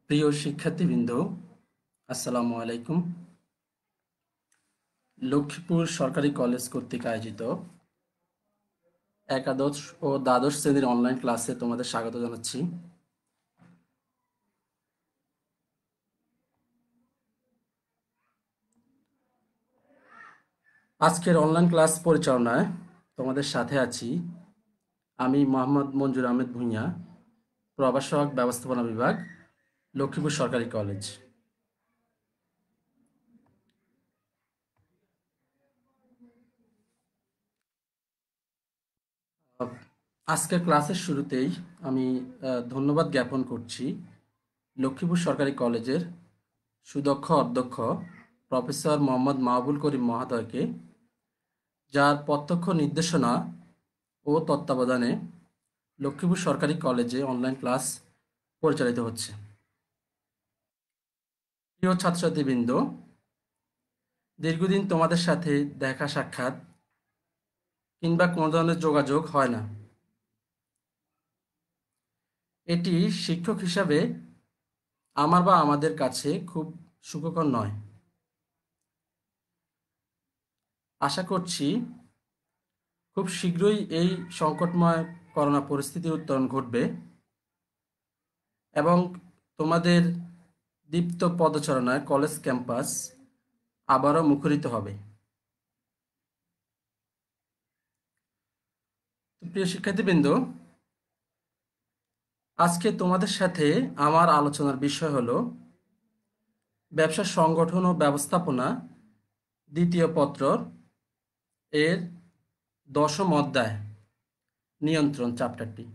প্রিয় শিক্ষার্থীবৃন্দ, আসসালামু আলাইকুম। লক্ষ্মীপুর সরকারি কলেজ কর্তৃক আয়োজিত একাদশ ও দ্বাদশ শ্রেণীর অনলাইন ক্লাসে তোমাদের স্বাগত জানাচ্ছি। আজকের অনলাইন ক্লাস পরিচালনায় তোমাদের সাথে আছি আমি মোহাম্মদ মঞ্জুর আহমেদ ভূঁইয়া, প্রভাষক ব্যবস্থাপনা বিভাগ, লক্ষ্মীপুর সরকারি কলেজ। আজকের ক্লাসের শুরুতেই আমি ধন্যবাদ জ্ঞাপন করছি লক্ষ্মীপুর সরকারি কলেজের সুদক্ষ অধ্যক্ষ প্রফেসর মোহাম্মদ মাহবুল করিম মহোদয়কে, যার প্রত্যক্ষ নির্দেশনা ও তত্ত্বাবধানে লক্ষ্মীপুর সরকারি কলেজে অনলাইন ক্লাস পরিচালিত হচ্ছে। প্রিয় ছাত্রছাত্রীবৃন্দ, দীর্ঘদিন তোমাদের সাথে দেখা সাক্ষাৎ কিংবা কোনো ধরনের যোগাযোগ হয় না। এটি শিক্ষক হিসাবে আমার বা আমাদের কাছে খুব সুখকর নয়। আশা করছি খুব শীঘ্রই এই সংকটময় করোনা পরিস্থিতির উত্তরণ ঘটবে এবং তোমাদের দীপ্ত পদচারণায় কলেজ ক্যাম্পাস আবারও মুখরিত হবে। প্রিয় শিক্ষার্থীবৃন্দ, আজকে তোমাদের সাথে আমার আলোচনার বিষয় হলো ব্যবসা সংগঠন ও ব্যবস্থাপনা দ্বিতীয় পত্র এর 10ম অধ্যায় নিয়ন্ত্রণ চ্যাপ্টারটি।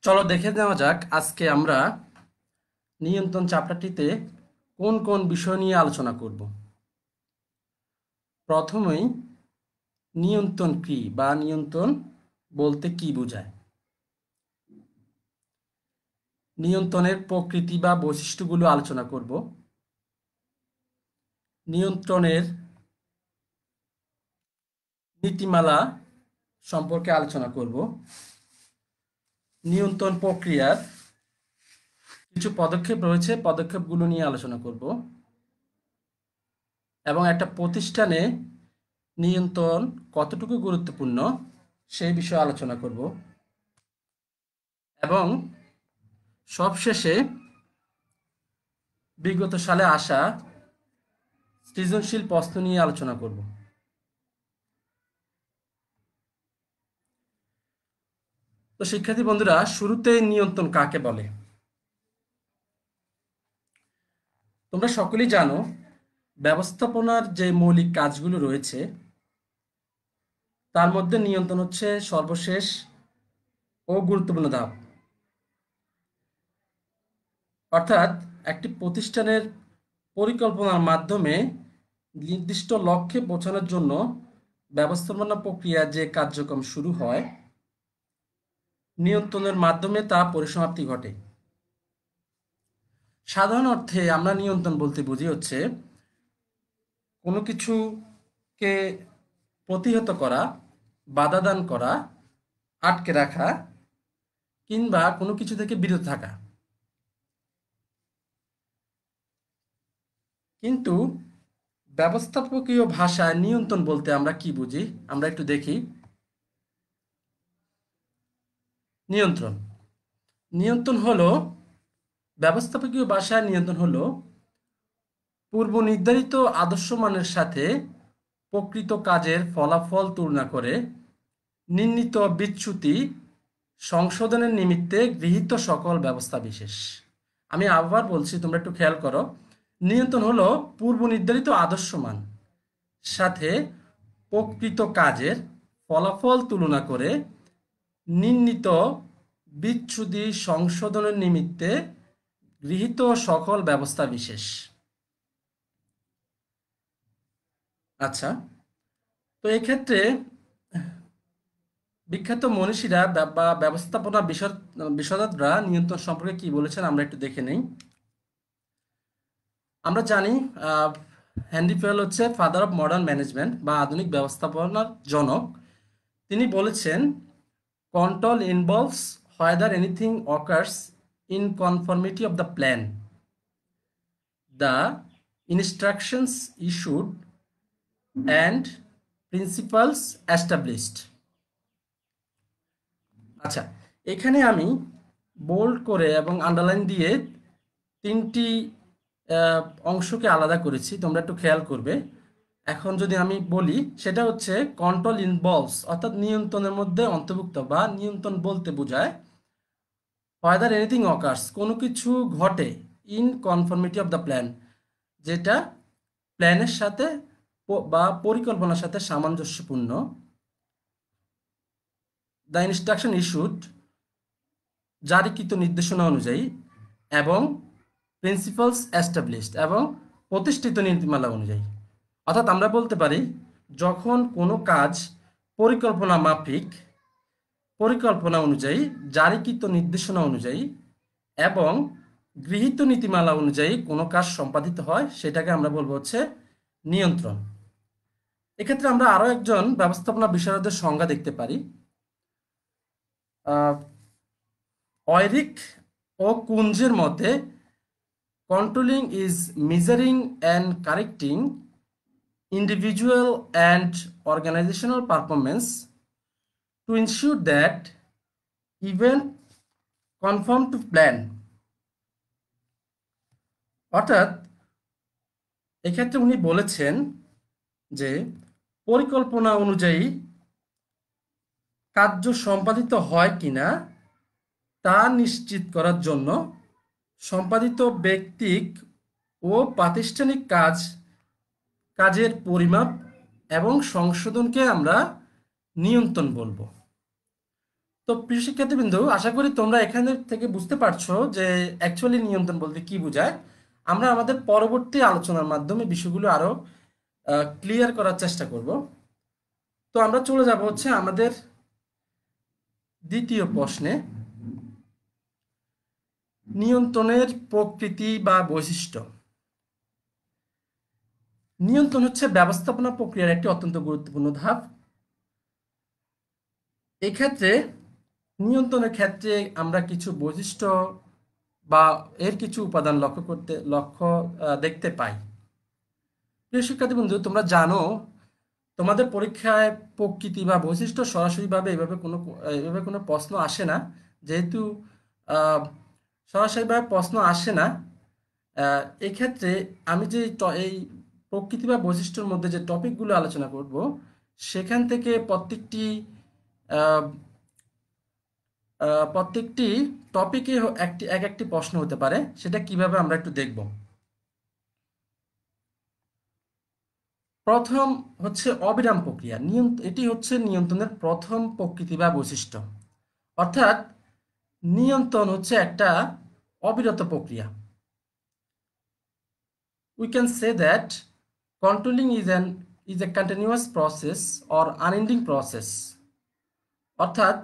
চলো দেখে নেওয়া যাক আজকে আমরা নিয়ন্ত্রণ চ্যাপ্টারটিতে কোন কোন বিষয় নিয়ে আলোচনা করব। প্রথমেই নিয়ন্ত্রণ কি বা নিয়ন্ত্রণ বলতে কি বোঝায়, নিয়ন্ত্রণের প্রকৃতি বা বৈশিষ্ট্যগুলো আলোচনা করব। নিয়ন্ত্রণের নীতিমালা সম্পর্কে আলোচনা করব। নিয়ন্ত্রণ প্রক্রিয়ার কিছু পদক্ষেপ রয়েছে, পদক্ষেপগুলো নিয়ে আলোচনা করব এবং একটা প্রতিষ্ঠানে নিয়ন্ত্রণ কতটুকু গুরুত্বপূর্ণ সেই বিষয়ে আলোচনা করব এবং সবশেষে বিগত সালে আসা সৃজনশীল প্রশ্ন নিয়ে আলোচনা করব। তো শিক্ষার্থী বন্ধুরা, শুরুতে নিয়ন্ত্রণ কাকে বলে? তোমরা সকলেই জানো ব্যবস্থাপনার যে মৌলিক কাজগুলো রয়েছে তার মধ্যে নিয়ন্ত্রণ হচ্ছে সর্বশেষ ও গুরুত্বপূর্ণ ধাপ। অর্থাৎ একটি প্রতিষ্ঠানের পরিকল্পনার মাধ্যমে নির্দিষ্ট লক্ষ্যে পৌঁছানোর জন্য ব্যবস্থাপনা প্রক্রিয়া যে কার্যক্রম শুরু হয়, নিয়ন্ত্রণের মাধ্যমে তা পরিসমাপ্তি ঘটে। সাধারণ অর্থে আমরা নিয়ন্ত্রণ বলতে বুঝি হচ্ছে কোনো কিছুকে প্রতিহত করা, বাধা দান করা, আটকে রাখা কিংবা কোনো কিছু থেকে বিরত থাকা। কিন্তু ব্যবস্থাপকীয় ভাষায় নিয়ন্ত্রণ বলতে আমরা কি বুঝি, আমরা একটু দেখি। নিয়ন্ত্রণ নিয়ন্ত্রণ হলো ব্যবস্থাপকীয় ভাষায় নিয়ন্ত্রণ হলো পূর্ব নির্ধারিত আদর্শমানের সাথে প্রকৃত কাজের ফলাফল তুলনা করে নির্ণীত বিচ্যুতি সংশোধনের নিমিত্তে গৃহীত সকল ব্যবস্থা বিশেষ। আমি আবার বলছি, তোমরা একটু খেয়াল করো। নিয়ন্ত্রণ হলো পূর্ব নির্ধারিত আদর্শমান সাথে প্রকৃত কাজের ফলাফল তুলনা করে নির্ণীত বিচ্যুতি সংশোধনের নিমিত্তে গৃহীত সকল ব্যবস্থা বিশেষ। আচ্ছা, তো এক্ষেত্রে বিখ্যাত মনীষীরা বা ব্যবস্থাপনা বিশারদরা নিয়ন্ত্রণ সম্পর্কে কি বলেছেন আমরা একটু দেখে নেই। আমরা জানি হেনরি ফুয়েল হচ্ছে ফাদার অফ মডার্ন ম্যানেজমেন্ট বা আধুনিক ব্যবস্থাপনার জনক। তিনি বলেছেন, control involves whether anything occurs in conformity of the plan, the instructions issued and principles established. আচ্ছা, এখানে আমি বোল্ড করে এবং আন্ডারলাইন দিয়ে তিনটি আহ, অংশকে আলাদা করেছি, তোমরা একটু খেয়াল করবে। এখন যদি আমি বলি, সেটা হচ্ছে কন্ট্রোল ইনভলভস, অর্থাৎ নিয়ন্ত্রণের মধ্যে অন্তর্ভুক্ত বা নিয়ন্ত্রণ বলতে বোঝায় হোয়েদার এনিথিং অকার্স, কোনো কিছু ঘটে, in conformity of the plan, যেটা প্ল্যানের সাথে বা পরিকল্পনার সাথে সামঞ্জস্যপূর্ণ, দ্য ইনস্ট্রাকশন ইস্যুড, জারিকৃত নির্দেশনা অনুযায়ী, এবং প্রিন্সিপালস এস্টাবলিশড, এবং প্রতিষ্ঠিত নীতিমালা অনুযায়ী। অর্থাৎ আমরা বলতে পারি, যখন কোনো কাজ পরিকল্পনা মাফিক, পরিকল্পনা অনুযায়ী, জারিকৃত নির্দেশনা অনুযায়ী এবং গৃহীত নীতিমালা অনুযায়ী কোনো কাজ সম্পাদিত হয়, সেটাকে আমরা বলবো হচ্ছে নিয়ন্ত্রণ। এক্ষেত্রে আমরা আরও একজন ব্যবস্থাপনা বিশারদের সংজ্ঞা দেখতে পারি। অয়রিক ও কুঞ্জের মতে, controlling is measuring and correcting individual and organizational performance to ensure that event conform to plan। অর্থাৎ এক্ষেত্রে উনি বলেছেন যে পরিকল্পনা অনুযায়ী কার্য সম্পাদিত হয় কিনা তা নিশ্চিত করার জন্য সম্পাদিত ব্যক্তিক ও প্রাতিষ্ঠানিক কাজের পরিমাপ এবং সংশোধনকে আমরা নিয়ন্ত্রণ বলবো। তো প্রিয় শিক্ষার্থীবৃন্দ, আশা করি তোমরা এখানে থেকে বুঝতে পারছো যে অ্যাকচুয়ালি নিয়ন্ত্রণ বলতে কি বোঝায়। আমরা আমাদের পরবর্তী আলোচনার মাধ্যমে বিষয়গুলো আরো ক্লিয়ার করার চেষ্টা করব। তো আমরা চলে যাব হচ্ছে আমাদের দ্বিতীয় প্রশ্নে, নিয়ন্ত্রণের প্রকৃতি বা বৈশিষ্ট্য। নিয়ন্ত্রণ হচ্ছে ব্যবস্থাপনা প্রক্রিয়ার একটি অত্যন্ত গুরুত্বপূর্ণ ধাপ। এই ক্ষেত্রে নিয়ন্ত্রণের ক্ষেত্রে আমরা কিছু বৈশিষ্ট্য বা এর কিছু উপাদান লক্ষ্য দেখতে পাই। প্রিয় শিক্ষার্থী বন্ধু, তোমরা জানো তোমাদের পরীক্ষায় প্রকৃতি বা বৈশিষ্ট্য সরাসরিভাবে এভাবে কোনো প্রশ্ন আসে না। যেহেতু আহ, সরাসরিভাবে প্রশ্ন আসে না, এক্ষেত্রে আমি যে এই প্রকৃতি বা বৈশিষ্ট্যের মধ্যে যে টপিকগুলো আলোচনা করব, সেখান থেকে আহ, প্রত্যেকটি টপিকে এক একটি প্রশ্ন হতে পারে। সেটা কিভাবে আমরা একটু দেখব। প্রথম হচ্ছে অবিরাম প্রক্রিয়া। এটি হচ্ছে নিয়ন্ত্রণের প্রথম প্রকৃতি বা বৈশিষ্ট্য। অর্থাৎ নিয়ন্ত্রণ হচ্ছে একটা অবিরত প্রক্রিয়া। We can say that controlling is a continuous process or unending process। অর্থাৎ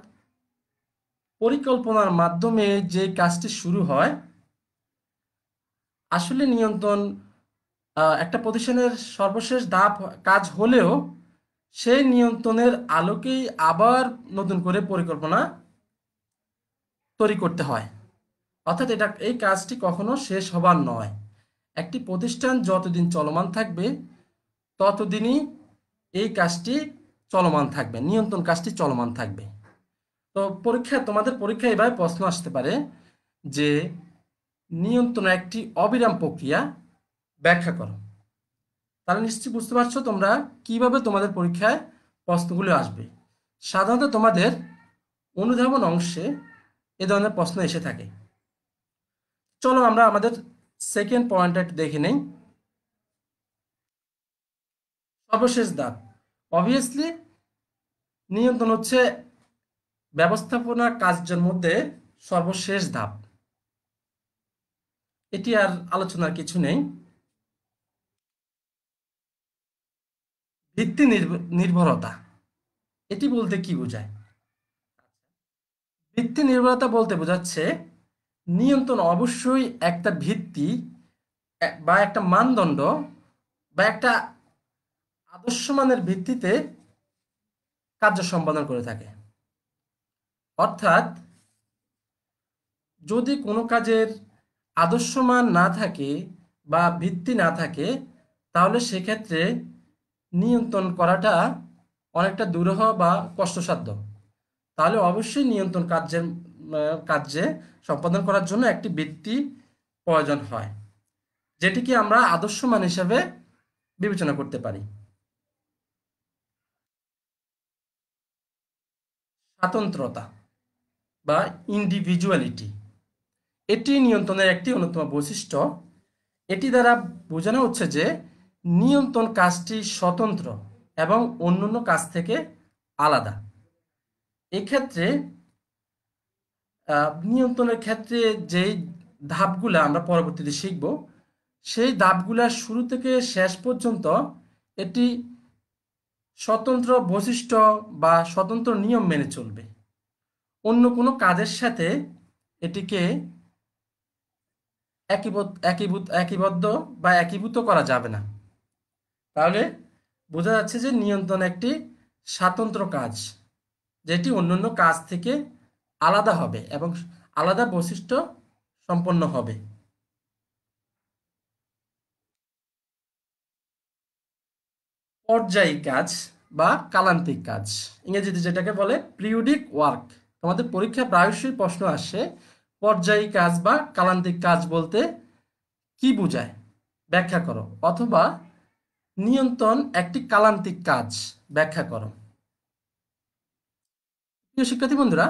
পরিকল্পনার মাধ্যমে যে কাজটি শুরু হয়, আসলে নিয়ন্ত্রণ একটা প্রতিষ্ঠানের সর্বশেষ কাজ হলেও সেই নিয়ন্ত্রণের আলোকেই আবার নতুন করে পরিকল্পনা তৈরি করতে হয়। অর্থাৎ এই কাজটি কখনো শেষ হবার নয়। একটি প্রতিষ্ঠান যতদিন চলমান থাকবে, ততদিনই এই কাজটি চলমান থাকবে, নিয়ন্ত্রণ কাজটি চলমান থাকবে। তো তোমাদের পরীক্ষায় এভাবে প্রশ্ন আসতে পারে যে নিয়ন্ত্রণ একটি অবিরাম প্রক্রিয়া, ব্যাখ্যা করো। তাহলে নিশ্চয়ই বুঝতে পারছো তোমরা কিভাবে তোমাদের পরীক্ষায় প্রশ্নগুলো আসবে। সাধারণত তোমাদের অনুধাবন অংশে এ ধরনের প্রশ্ন এসে থাকে। চলো আমরা আমাদের সেকেন্ড পয়েন্টটা একটু দেখে নেই। সর্বশেষ ধাপ। অবভিয়াসলি নিয়ন্ত্রণ হচ্ছে ব্যবস্থাপনা কার্যের মধ্যে সর্বশেষ ধাপ। এটি আর আলোচনার কিছু নেই। ভিত্তি নির্ভরতা, এটি বলতে কি বোঝায়? ভিত্তি নির্ভরতা বলতে বোঝাচ্ছে নিয়ন্ত্রণ অবশ্যই একটা ভিত্তি বা একটা মানদণ্ড বা একটা আদর্শ মানের ভিত্তিতে কার্য সম্পাদন করে থাকে। অর্থাৎ যদি কোনো কাজের আদর্শ মান না থাকে বা ভিত্তি না থাকে, তাহলে সেক্ষেত্রে নিয়ন্ত্রণ করাটা অনেকটা দুরূহ বা কষ্টসাধ্য। তাহলে অবশ্যই নিয়ন্ত্রণ কার্যে সম্পাদন করার জন্য একটি ভিত্তি প্রয়োজন হয়, যেটিকে আমরা আদর্শ মান হিসাবে বিবেচনা করতে পারি। স্বাতন্ত্রতা বা ইন্ডিভিজুয়ালিটি, এটি নিয়ন্ত্রণের একটি অন্যতম বৈশিষ্ট্য। এটি দ্বারা বোঝানো হচ্ছে যে নিয়ন্ত্রণ কাজটি স্বতন্ত্র এবং অন্যান্য কাজ থেকে আলাদা। এক্ষেত্রে নিয়ন্ত্রণের ক্ষেত্রে যেই ধাপগুলা আমরা পরবর্তীতে শিখব, সেই ধাপগুলা শুরু থেকে শেষ পর্যন্ত এটি স্বতন্ত্র বৈশিষ্ট্য বা স্বতন্ত্র নিয়ম মেনে চলবে। অন্য কোনো কাজের সাথে এটিকে একীবদ্ধ বা একীভূত করা যাবে না। তাহলে বোঝা যাচ্ছে যে নিয়ন্ত্রণ একটি স্বাতন্ত্র কাজ, যেটি অন্যান্য কাজ থেকে আলাদা হবে এবং আলাদা বৈশিষ্ট্য সম্পন্ন হবে। পর্যায়ী কাজ বা কালান্তিক কাজ, ইংরেজিতে যেটাকে বলে পিরিয়ডিক ওয়ার্ক। তোমাদের পরীক্ষায় প্রায়শই প্রশ্ন আসে, পর্যায়ী কাজ বা কালান্তিক কাজ বলতে কি বোঝায়, ব্যাখ্যা করো, অথবা নিয়ন্ত্রণ একটি কালান্তিক কাজ, ব্যাখ্যা করো। প্রিয় শিক্ষার্থী বন্ধুরা,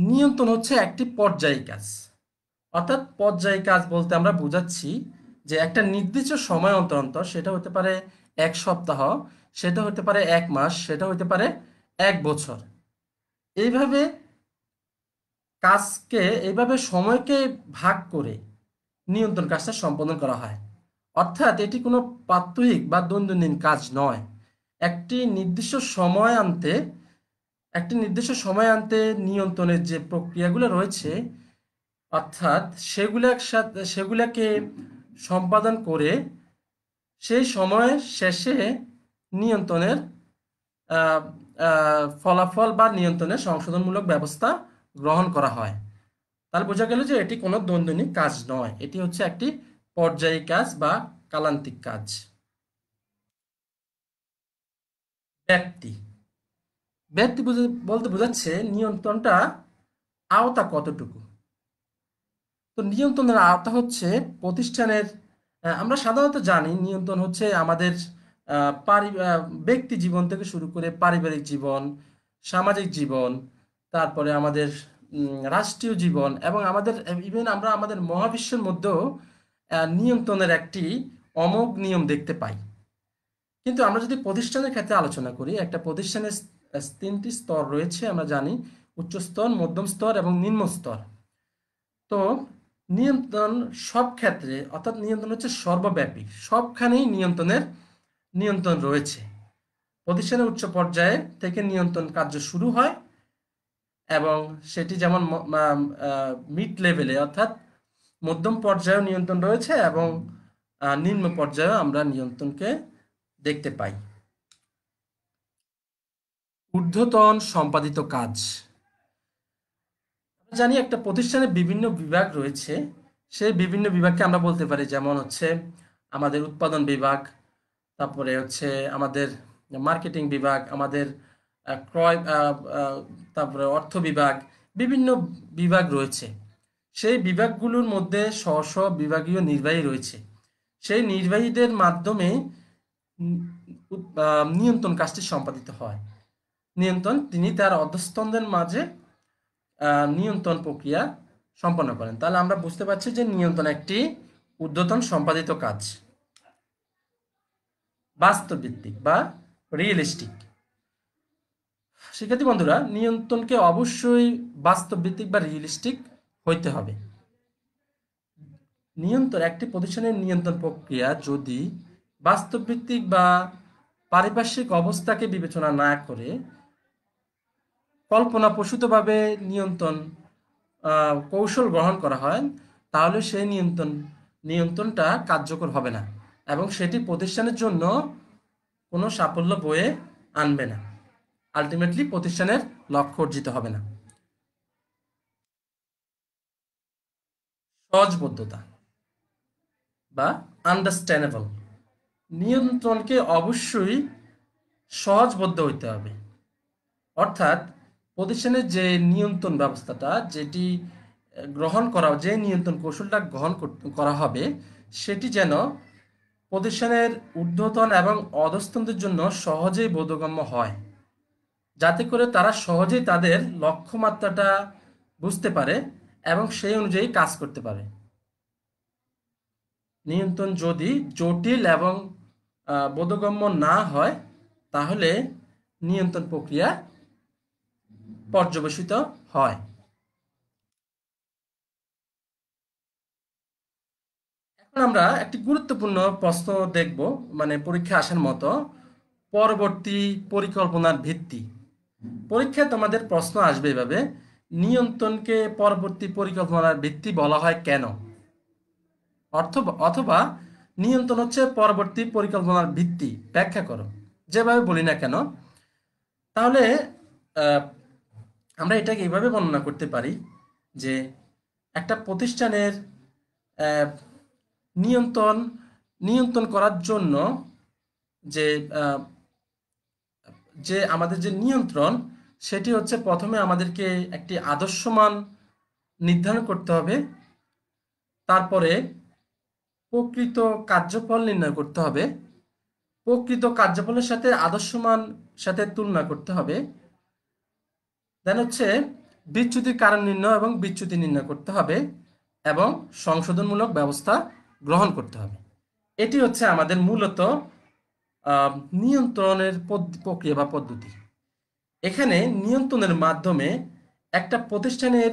নিয়ন্ত্রণ হচ্ছে একটি পর্যায়ী কাজ। অর্থাৎ পর্যায়ী কাজ বলতে আমরা বোঝাচ্ছি যে একটা নির্দিষ্ট সময় অন্তর অন্তর, সেটা হতে পারে এক সপ্তাহ, সেটা হতে পারে এক মাস, সেটা হতে পারে এক বছর, এইভাবে এইভাবে সময়কে ভাগ করে নিয়ন্ত্রণ কাজটা সম্পাদন করা হয়। অর্থাৎ এটি কোনো প্রাত্যহিক বা দৈনন্দিন কাজ নয়। একটি নির্দিষ্ট সময় আনতে নিয়ন্ত্রণের যে প্রক্রিয়াগুলো রয়েছে, অর্থাৎ সেগুলাকে সম্পাদন করে সেই সময় শেষে নিয়ন্ত্রণের ফলাফল বা নিয়ন্ত্রণের সংশোধনমূলক ব্যবস্থা গ্রহণ করা হয়। তাহলে বোঝা গেল যে এটি কোনো দৈনন্দিন কাজ নয়, এটি হচ্ছে একটি পর্যায়ী কাজ বা কালান্তিক কাজ। ব্যাপ্তি, বলতে বোঝাচ্ছে নিয়ন্ত্রণটা আওতা কতটুকু। তো নিয়ন্ত্রণের আওতা হচ্ছে প্রতিষ্ঠানের, আমরা সাধারণত জানি নিয়ন্ত্রণ হচ্ছে আমাদের ব্যক্তি জীবন থেকে শুরু করে পারিবারিক জীবন, সামাজিক জীবন, তারপরে আমাদের রাষ্ট্রীয় জীবন, এবং আমরা আমাদের মহাবিশ্বের মধ্যেও নিয়ন্ত্রণের একটি অমোঘ নিয়ম দেখতে পাই। কিন্তু আমরা যদি প্রতিষ্ঠানের ক্ষেত্রে আলোচনা করি, একটা প্রতিষ্ঠানের তিনটি স্তর রয়েছে আমরা জানি, উচ্চ স্তর, মধ্যম স্তর এবং নিম্ন স্তর। তো নিয়ন্ত্রণ সব ক্ষেত্রে, অর্থাৎ নিয়ন্ত্রণ হচ্ছে সর্বব্যাপী, সবখানেই নিয়ন্ত্রণ রয়েছে। প্রতিষ্ঠানের উচ্চ পর্যায়ে থেকে নিয়ন্ত্রণ কার্য শুরু হয় এবং সেটি যেমন মিড লেভেলে অর্থাৎ মধ্যম পর্যায়েও নিয়ন্ত্রণ রয়েছে এবং নিম্ন পর্যায়েও আমরা নিয়ন্ত্রণকে দেখতে পাই। ঊর্ধ্বতন সম্পাদিত কাজ, আমরা জানি একটা প্রতিষ্ঠানে বিভিন্ন বিভাগ রয়েছে, সেই বিভিন্ন বিভাগকে আমরা বলতে পারি, যেমন হচ্ছে আমাদের উৎপাদন বিভাগ, তারপরে হচ্ছে আমাদের মার্কেটিং বিভাগ, আমাদের ক্রয়, তারপরে অর্থ বিভাগ, বিভিন্ন বিভাগ রয়েছে। সেই বিভাগগুলোর মধ্যে স্ব বিভাগীয় নির্বাহী রয়েছে। সেই নির্বাহীদের মাধ্যমে নিয়ন্ত্রণ কাজটি সম্পাদিত হয়। তিনি তার অধস্তনদের মাঝে নিয়ন্ত্রণ প্রক্রিয়া সম্পন্ন করেন। তাহলে আমরা বুঝতে পারছি যে নিয়ন্ত্রণ একটি ঊর্ধ্বতন সম্পাদিত কাজ। বাস্তবভিত্তিক বা রিয়েলিস্টিক, শিক্ষার্থী বন্ধুরা, নিয়ন্ত্রণকে অবশ্যই বাস্তবভিত্তিক বা রিয়েলিস্টিক হইতে হবে। একটি প্রতিষ্ঠানের নিয়ন্ত্রণ প্রক্রিয়া যদি বাস্তবভিত্তিক বা পারিপার্শ্বিক অবস্থাকে বিবেচনা না করে কল্পনাপ্রসূতভাবে নিয়ন্ত্রণ কৌশল গ্রহণ করা হয়, তাহলে সেই নিয়ন্ত্রণটা কার্যকর হবে না এবং সেটি প্রতিষ্ঠানের জন্য কোনো সাফল্য বয়ে আনবে না। আলটিমেটলি প্রতিষ্ঠানের লক্ষ্য অর্জিত হবে না। সহজবোধ্যতা বা আন্ডারস্ট্যান্ডেবল, নিয়ন্ত্রণকে অবশ্যই সহজবোধ্য হইতে হবে। অর্থাৎ প্রতিষ্ঠানের যে নিয়ন্ত্রণ ব্যবস্থাটা যেটি গ্রহণ করা, যে নিয়ন্ত্রণ কৌশলটা গ্রহণ করা হবে, সেটি যেন প্রতিষ্ঠানের ঊর্ধ্বতন এবং অধস্তনদের জন্য সহজেই বোধগম্য হয়, যাতে করে তারা সহজেই তাদের লক্ষ্যমাত্রাটা বুঝতে পারে এবং সেই অনুযায়ী কাজ করতে পারে। নিয়ন্ত্রণ যদি জটিল এবং বোধগম্য না হয়, তাহলে নিয়ন্ত্রণ প্রক্রিয়া পর্যবেসিত হয়। এখন আমরা একটি গুরুত্বপূর্ণ প্রশ্ন দেখব, মানে পরীক্ষা আসার মতো, পরবর্তী পরিকল্পনার ভিত্তি। পরীক্ষায় তোমাদের প্রশ্ন আসবে এভাবে: নিয়ন্ত্রণকে পরবর্তী পরিকল্পনার ভিত্তি বলা হয় কেন? অথবা নিয়ন্ত্রণ হচ্ছে পরবর্তী পরিকল্পনার ভিত্তি, ব্যাখ্যা করো। যেভাবে বলি না কেন, তাহলে আহ, আমরা এটাকে এইভাবে বর্ণনা করতে পারি যে একটা প্রতিষ্ঠানের আহ, নিয়ন্ত্রণ নিয়ন্ত্রণ করার জন্য যে আহ, যে আমাদের যে নিয়ন্ত্রণ, সেটি হচ্ছে প্রথমে আমাদেরকে একটি আদর্শমান নির্ধারণ করতে হবে, তারপরে প্রকৃত কার্যফল নির্ণয় করতে হবে, প্রকৃত কার্যফলের সাথে আদর্শমান সাথে তুলনা করতে হবে, দেন হচ্ছে বিচ্যুতির কারণ নির্ণয় এবং বিচ্যুতি নির্ণয় করতে হবে, এবং সংশোধনমূলক ব্যবস্থা গ্রহণ করতে হবে। এটি হচ্ছে আমাদের মূলত নিয়ন্ত্রণের প্রক্রিয়া বা পদ্ধতি। এখানে নিয়ন্ত্রণের মাধ্যমে একটা প্রতিষ্ঠানের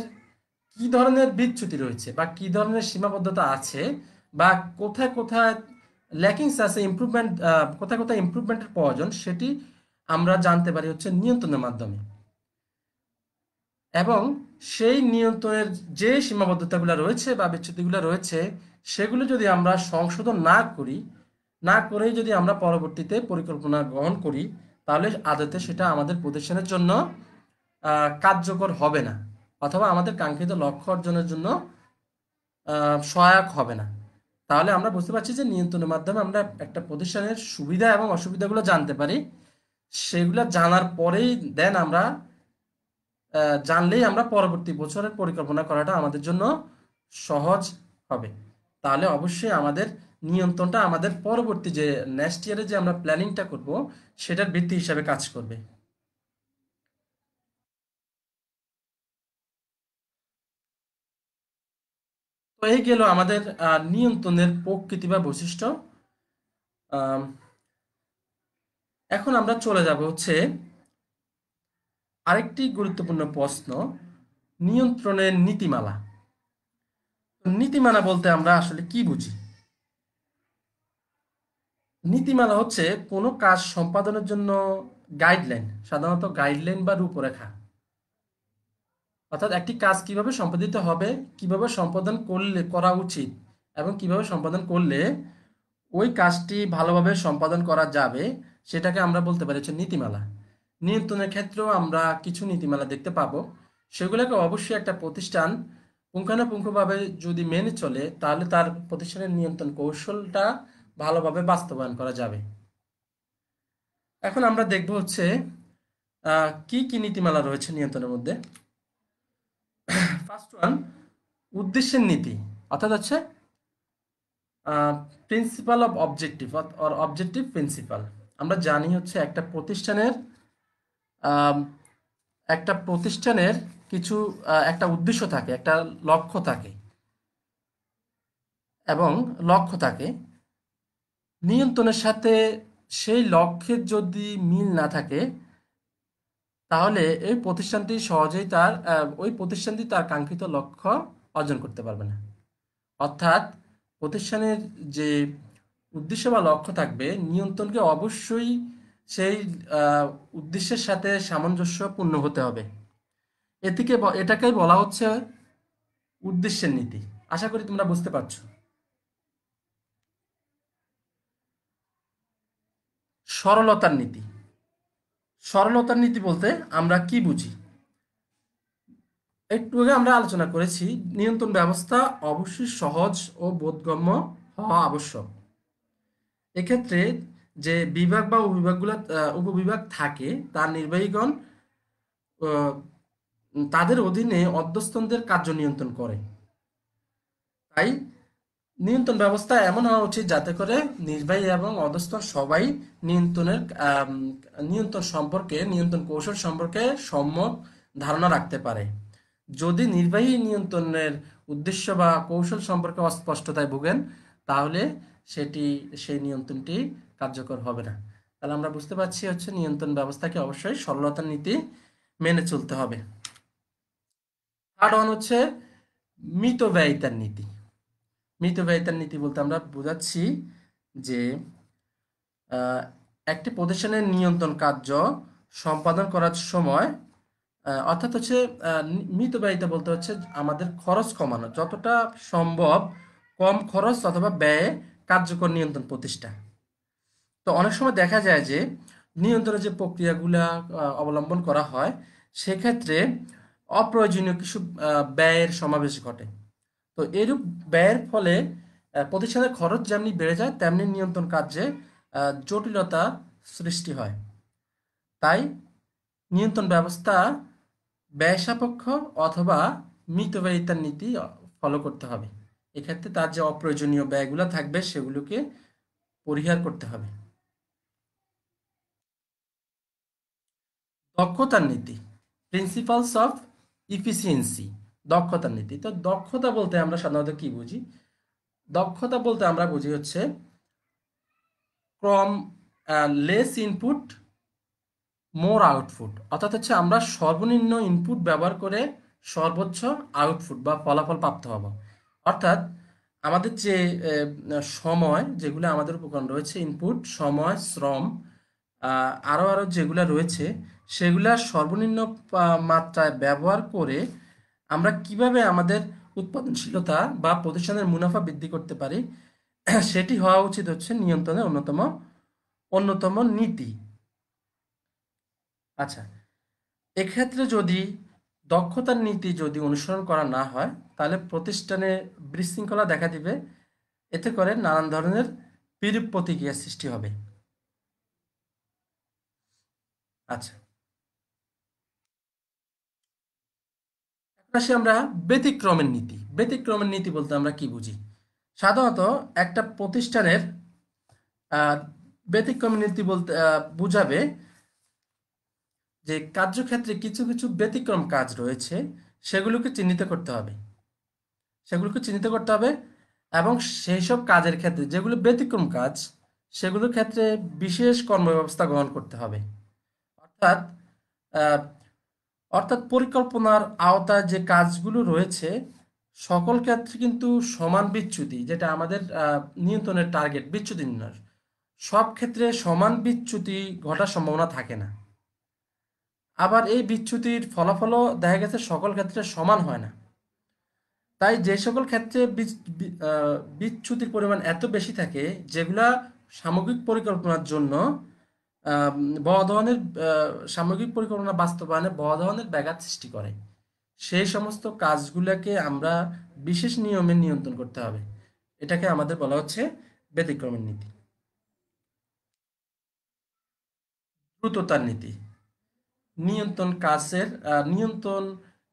কি ধরনের বিচ্যুতি রয়েছে বা কি ধরনের সীমাবদ্ধতা আছে, বা কোথায় কোথায় ল্যাকিংস আছে, ইমপ্রুভমেন্ট, কোথায় কোথায় ইমপ্রুভমেন্টের প্রয়োজন, সেটি আমরা জানতে পারি হচ্ছে নিয়ন্ত্রণের মাধ্যমে। এবং সেই নিয়ন্ত্রণের যে সীমাবদ্ধতাগুলো রয়েছে বা বিচ্যুতিগুলো রয়েছে, সেগুলো যদি আমরা সংশোধন না করেই যদি আমরা পরবর্তীতে পরিকল্পনা গ্রহণ করি, তাহলে আদতে সেটা আমাদের প্রতিষ্ঠানের জন্য কার্যকর হবে না, অথবা আমাদের কাঙ্ক্ষিত লক্ষ্য অর্জনের জন্য সহায়ক হবে না। তাহলে আমরা বুঝতে পারছি যে নিয়ন্ত্রণের মাধ্যমে আমরা একটা প্রতিষ্ঠানের সুবিধা এবং অসুবিধাগুলো জানতে পারি। সেগুলো জানার পরেই দেন আমরা জানলেই আমরা পরবর্তী বছরের পরিকল্পনা করাটা আমাদের জন্য সহজ হবে। তাহলে অবশ্যই আমাদের নিয়ন্ত্রণটা আমাদের পরবর্তী যে নেক্সট ইয়ারে যে আমরা প্ল্যানিংটা করব, সেটার ভিত্তি হিসাবে কাজ করবে। তো এই গেল আমাদের নিয়ন্ত্রণের প্রকৃতি বা বৈশিষ্ট্য। আম, এখন আমরা চলে যাব হচ্ছে আরেকটি গুরুত্বপূর্ণ প্রশ্ন: নিয়ন্ত্রণের নীতিমালা। নীতিমালা বলতে আমরা আসলে কি বুঝি? নীতিমালা হচ্ছে কোনো কাজ সম্পাদনের জন্য গাইডলাইন, সাধারণত গাইডলাইন বা রূপরেখা। অর্থাৎ একটি কাজ কিভাবে সম্পাদিত হবে, কিভাবে সম্পাদন করলে করা উচিত, এবং কিভাবে সম্পাদন করলে ওই কাজটি ভালোভাবে সম্পাদন করা যাবে, সেটাকে আমরা বলতে পারি হচ্ছে নীতিমালা। নিয়ন্ত্রণের ক্ষেত্রেও আমরা কিছু নীতিমালা দেখতে পাবো। সেগুলোকে অবশ্যই একটা প্রতিষ্ঠান পুঙ্খানুপুঙ্খভাবে যদি মেনে চলে, তাহলে তার প্রতিষ্ঠানের নিয়ন্ত্রণ কৌশলটা ভালোভাবে বাস্তবায়ন করা যাবে। এখন আমরা দেখব হচ্ছে কি কি নীতিমালা রয়েছে নিয়ন্ত্রণের মধ্যে। ফার্স্ট ওয়ান, উদ্দেশ্যের নীতি, অর্থাৎ হচ্ছে principal of objective or objective principal. আমরা জানি হচ্ছে আম, একটা প্রতিষ্ঠানের কিছু একটা উদ্দেশ্য থাকে, একটা লক্ষ্য থাকে, এবং লক্ষ্য থাকে নিয়ন্ত্রণের সাথে সেই লক্ষ্যের যদি মিল না থাকে, তাহলে এই প্রতিষ্ঠানটি সহজেই ওই প্রতিষ্ঠানটি তার কাঙ্ক্ষিত লক্ষ্য অর্জন করতে পারবে না। অর্থাৎ প্রতিষ্ঠানের যে উদ্দেশ্য বা লক্ষ্য থাকবে, নিয়ন্ত্রণকে অবশ্যই সেই আহ, উদ্দেশ্যের সাথে সামঞ্জস্যপূর্ণ হতে হবে। এটাকেই বলা হচ্ছে উদ্দেশ্যের নীতি। আশা করি তোমরা বুঝতে পারছো। সরলতার নীতি। সরলতার নীতি বলতে আমরা কি বুঝি? একটু আগে আমরা আলোচনা করেছি, নিয়ন্ত্রণ ব্যবস্থা অবশ্যই সহজ ও বোধগম্য হওয়া আবশ্যক। এক্ষেত্রে যে বিভাগ বা উপবিভাগ থাকে তার নির্বাহীগণ আহ, তাদের অধীনে অধস্তনদের কার্য নিয়ন্ত্রণ করে। তাই নিয়ন্ত্রণ ব্যবস্থা এমন হওয়া উচিত যাতে করে নির্বাহী এবং অধস্তন সবাই নিয়ন্ত্রণের নিয়ন্ত্রণ সম্পর্কে, নিয়ন্ত্রণ কৌশল সম্পর্কে সম্যক ধারণা রাখতে পারে। যদি নির্বাহী নিয়ন্ত্রণের উদ্দেশ্য বা কৌশল সম্পর্কে অস্পষ্টতায় ভোগেন, তাহলে সেই নিয়ন্ত্রণটি কার্যকর হবে না। তাহলে আমরা বুঝতে পারছি হচ্ছে নিয়ন্ত্রণ ব্যবস্থাকে অবশ্যই সরলতার নীতি মেনে চলতে হবে। থার্ড ওয়ান হচ্ছে মিতব্যয়িতার নীতি। মিতব্যয়িতার নীতি বলতে আমরা বোঝাচ্ছি যে আহ, একটি প্রতিষ্ঠানের নিয়ন্ত্রণ কার্য সম্পাদন করার সময় অর্থাৎ হচ্ছে মিতব্যয়িতা বলতে হচ্ছে আমাদের খরচ কমানো, যতটা সম্ভব কম খরচ অথবা ব্যয়ে কার্যকর নিয়ন্ত্রণ প্রতিষ্ঠা। তো অনেক সময় দেখা যায় যে নিয়ন্ত্রণের যে প্রক্রিয়াগুলা অবলম্বন করা হয়, সেক্ষেত্রে অপ্রয়োজনীয় কিছু ব্যয়ের সমাবেশ ঘটে। তো এরূপ ব্যয়ের ফলে প্রতিষ্ঠানের খরচ যেমনি বেড়ে যায়, তেমনি নিয়ন্ত্রণ কার্যে জটিলতা সৃষ্টি হয়। তাই নিয়ন্ত্রণ ব্যবস্থা ব্যয় সাপেক্ষ অথবা মিতব্যয়িতার নীতি ফলো করতে হবে। এক্ষেত্রে তার যে অপ্রয়োজনীয় ব্যয়গুলো থাকবে সেগুলোকে পরিহার করতে হবে। দক্ষতার নীতি, প্রিন্সিপালস অফ ইফিসিয়েন্সি। দক্ষতার নীতি। তো দক্ষতা বলতে আমরা সাধারণত কি বুঝি? দক্ষতা বলতে আমরা বুঝি হচ্ছে ক্রম লেস ইনপুট মোর আউটপুট, অর্থাৎ হচ্ছে আমরা সর্বনিম্ন ইনপুট ব্যবহার করে সর্বোচ্চ আউটপুট বা ফলাফল প্রাপ্ত হব। অর্থাৎ আমাদের যে সময়, যেগুলো আমাদের উপকরণ রয়েছে, ইনপুট, সময়, শ্রম, আরও যেগুলো রয়েছে, সেগুলা সর্বনিম্ন মাত্রায় ব্যবহার করে আমরা কিভাবে আমাদের উৎপাদনশীলতা বা প্রতিষ্ঠানের মুনাফা বৃদ্ধি করতে পারি, সেটি হওয়া উচিত হচ্ছে নিয়ন্ত্রণের অন্যতম অন্যতম নীতি। আচ্ছা, এক্ষেত্রে যদি দক্ষতার নীতি যদি অনুসরণ করা না হয়, তাহলে প্রতিষ্ঠানে বিশৃঙ্খলা দেখা দিবে। এতে করে নানান ধরনের বিরূপ প্রতিক্রিয়া সৃষ্টি হবে। আচ্ছা, এখন আসি আমরা ব্যতিক্রমের নীতি। ব্যতিক্রমের নীতি বলতে আমরা কি বুঝি? সাধারণত একটা প্রতিষ্ঠানের আহ, ব্যতিক্রমের নীতি বলতে বুঝাবে যে কার্যক্ষেত্রে কিছু কিছু ব্যতিক্রম কাজ রয়েছে, সেগুলোকে চিহ্নিত করতে হবে। সেগুলোকে চিহ্নিত করতে হবে এবং সেই সব কাজের ক্ষেত্রে যেগুলো ব্যতিক্রম কাজ, সেগুলোর ক্ষেত্রে বিশেষ কর্মব্যবস্থা গ্রহণ করতে হবে। অর্থাৎ আহ, অর্থাৎ পরিকল্পনার আওতায় যে কাজগুলো রয়েছে, সকল ক্ষেত্রে কিন্তু সমান বিচ্যুতি, যেটা আমাদের নিয়ন্ত্রণের টার্গেট, বিচ্যুতি নির্ণয়, সব ক্ষেত্রে সমান বিচ্যুতি ঘটার সম্ভাবনা থাকে না। আবার এই বিচ্যুতির ফলাফলও দেখা গেছে সকল ক্ষেত্রে সমান হয় না। তাই যে সকল ক্ষেত্রে বিচ্যুতির পরিমাণ এত বেশি থাকে, যেগুলা সামগ্রিক পরিকল্পনার জন্য আম, বড় ধরনের সামগ্রিক পরিকল্পনা বাস্তবায়নে বড় ধরনের ব্যাঘাত সৃষ্টি করে, সেই সমস্ত কাজগুলোকে আমরা বিশেষ নিয়মে নিয়ন্ত্রণ করতে হবে। এটাকে আমাদের বলা হচ্ছে ব্যতিক্রমের নীতি। দ্রুততার নীতি। নিয়ন্ত্রণ কাজের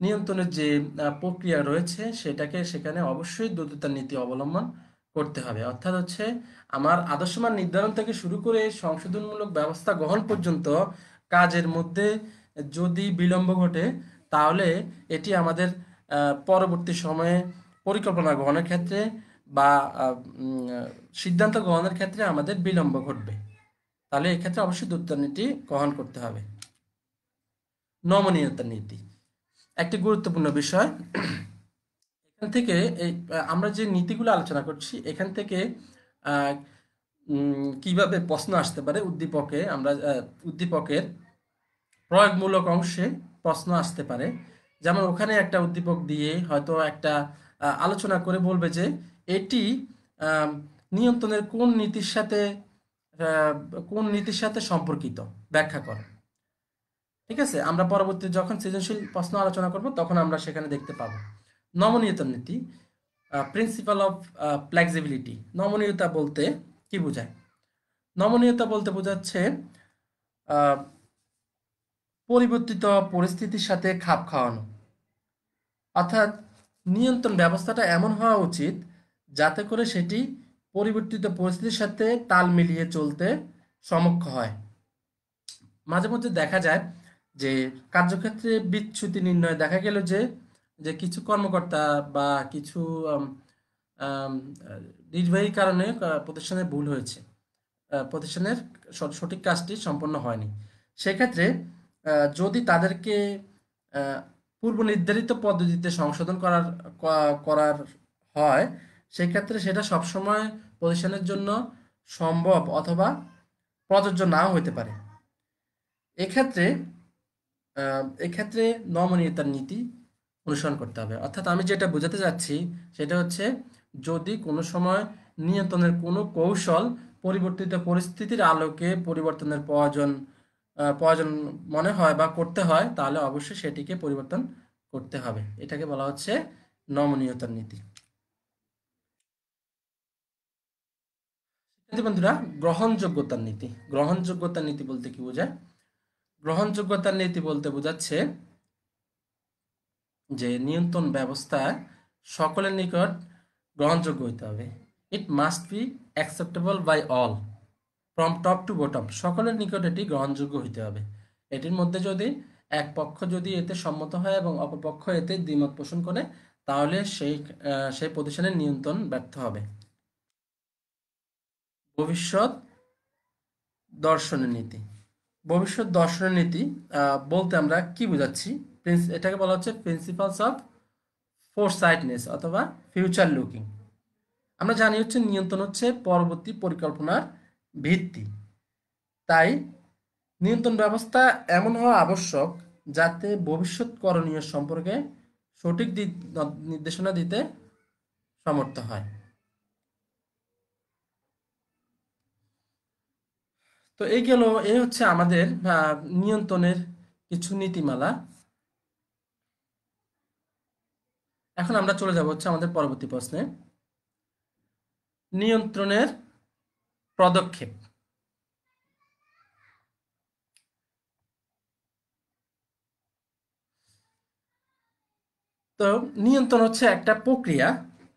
নিয়ন্ত্রণের যে প্রক্রিয়া রয়েছে, সেখানে অবশ্যই দ্রুততার নীতি অবলম্বন করতে হবে। অর্থাৎ হচ্ছে আমার আদর্শমান নির্ধারণ থেকে শুরু করে সংশোধনমূলক ব্যবস্থা গ্রহণ পর্যন্ত কাজের মধ্যে যদি বিলম্ব ঘটে, তাহলে এটি আমাদের পরবর্তী সময়ে পরিকল্পনা গ্রহণের ক্ষেত্রে বা সিদ্ধান্ত গ্রহণের ক্ষেত্রে আমাদের বিলম্ব ঘটবে। তাহলে এক্ষেত্রে অবশ্যই দ্রুততার নীতি গ্রহণ করতে হবে। নমনীয়তা নীতি একটি গুরুত্বপূর্ণ বিষয়। এখান থেকে আমরা যে নীতিগুলো আলোচনা করছি, এখান থেকে আহ, কিভাবে প্রশ্ন আসতে পারে, উদ্দীপকের প্রয়োগমূলক অংশে প্রশ্ন আসতে পারে। যেমন ওখানে একটা উদ্দীপক দিয়ে হয়তো একটা আলোচনা করে বলবে যে এটি আহ, নিয়ন্ত্রণের কোন নীতির সাথে আহ, কোন নীতির সাথে সম্পর্কিত ব্যাখ্যা করো। ঠিক আছে, আমরা পরবর্তী যখন সৃজনশীল প্রশ্ন আলোচনা করব তখন আমরা সেখানে দেখতে পাবো। নমনীয়তার নীতি, প্রিন্সিপাল অফ ফ্লেক্সিবিলিটি। নমনীয়তা বলতে কি বোঝায়? নমনীয়তা বলতে বোঝাচ্ছে আহ, পরিবর্তিত পরিস্থিতির সাথে খাপ খাওয়ানো। অর্থাৎ নিয়ন্ত্রণ ব্যবস্থাটা এমন হওয়া উচিত যাতে করে সেটি পরিবর্তিত পরিস্থিতির সাথে তাল মিলিয়ে চলতে সমক্ষ হয়। মাঝে মধ্যে দেখা যায় যে কার্যক্ষেত্রে বিচ্যুতি নির্ণয় দেখা গেল যে যে কিছু কর্মকর্তা বা কিছু আম, আম, নির্বাহী কারণে প্রতিষ্ঠানের ভুল হয়েছে, প্রতিষ্ঠানের সঠিক কাজটি সম্পন্ন হয়নি। সেক্ষেত্রে যদি তাদেরকে আহ, পূর্ব নির্ধারিত পদ্ধতিতে সংশোধন করার হয়, সেক্ষেত্রে সেটা সবসময় প্রতিষ্ঠানের জন্য সম্ভব অথবা প্রযোজ্য নাও হতে পারে। এক্ষেত্রে এক্ষেত্রে নমনীয়তার নীতি অনুসরণ করতে হবে। অর্থাৎ আমি যেটা বোঝাতে চাচ্ছি সেটা হচ্ছে, যদি কোনো সময় নিয়ন্ত্রণের কোনো কৌশল পরিবর্তিত পরিস্থিতির আলোকে পরিবর্তনের প্রয়োজন মনে হয় বা করতে হয়, তাহলে অবশ্যই সেটিকে পরিবর্তন করতে হবে। এটাকে বলা হচ্ছে নমনীয়তার নীতি। শিক্ষার্থী বন্ধুরা, গ্রহণযোগ্যতার নীতি। গ্রহণযোগ্যতার নীতি বলতে কি বোঝায়? গ্রহণযোগ্যতার নীতি বলতে বোঝাচ্ছে যে নিয়ন্ত্রণ ব্যবস্থা সকলের নিকট গ্রহণযোগ্য হইতে হবে। It must be acceptable by all from top to bottom. সকলের নিকট এটি গ্রহণযোগ্য হইতে হবে। এটির মধ্যে যদি এক পক্ষ যদি এতে সম্মত হয় এবং অপর পক্ষ এতে দ্বিমত পোষণ করে, তাহলে সেই প্রতিষ্ঠানের নিয়ন্ত্রণ ব্যর্থ হবে। ভবিষ্যৎ দর্শনের নীতি। ভবিষ্যৎ দর্শনের নীতি বলতে আমরা কি বোঝাচ্ছি? এটাকে বলা হচ্ছে প্রিন্সিপালস অফ ফোরসাইটনেস অথবা ফিউচার লুকিং। আমরা জানি হচ্ছে নিয়ন্ত্রণ হচ্ছে পরবর্তী পরিকল্পনার ভিত্তি। তাই নিয়ন্ত্রণ ব্যবস্থা এমন হওয়া আবশ্যক যাতে ভবিষ্যৎ করণীয় সম্পর্কে সঠিক নির্দেশনা দিতে সমর্থ হয়। তো এই হচ্ছে আমাদের নিয়ন্ত্রণের কিছু নীতিমালা। এখন আমরা চলে যাব হচ্ছে আমাদের পরবর্তী প্রশ্নে, নিয়ন্ত্রণের পদক্ষেপ। তো নিয়ন্ত্রণ হচ্ছে একটা প্রক্রিয়া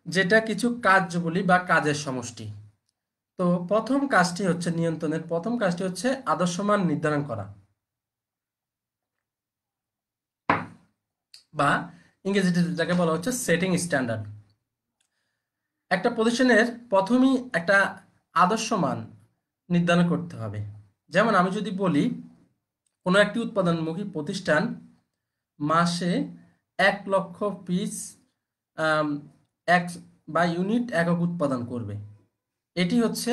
যেটা কিছু কার্যগুলি বা কাজের সমষ্টি। তো নিয়ন্ত্রণের প্রথম কাজটি হচ্ছে আদর্শমান নির্ধারণ করা, বা ইংরেজিতে যাকে বলা হচ্ছে সেটিং স্ট্যান্ডার্ড। একটা প্রতিষ্ঠানের প্রথমেই একটা আদর্শ মান নির্ধারণ করতে হবে। যেমন আমি যদি বলি, কোনো একটি উৎপাদনমুখী প্রতিষ্ঠান মাসে 1,00,000 পিস আম, এক বা ইউনিট একক উৎপাদন করবে। এটি হচ্ছে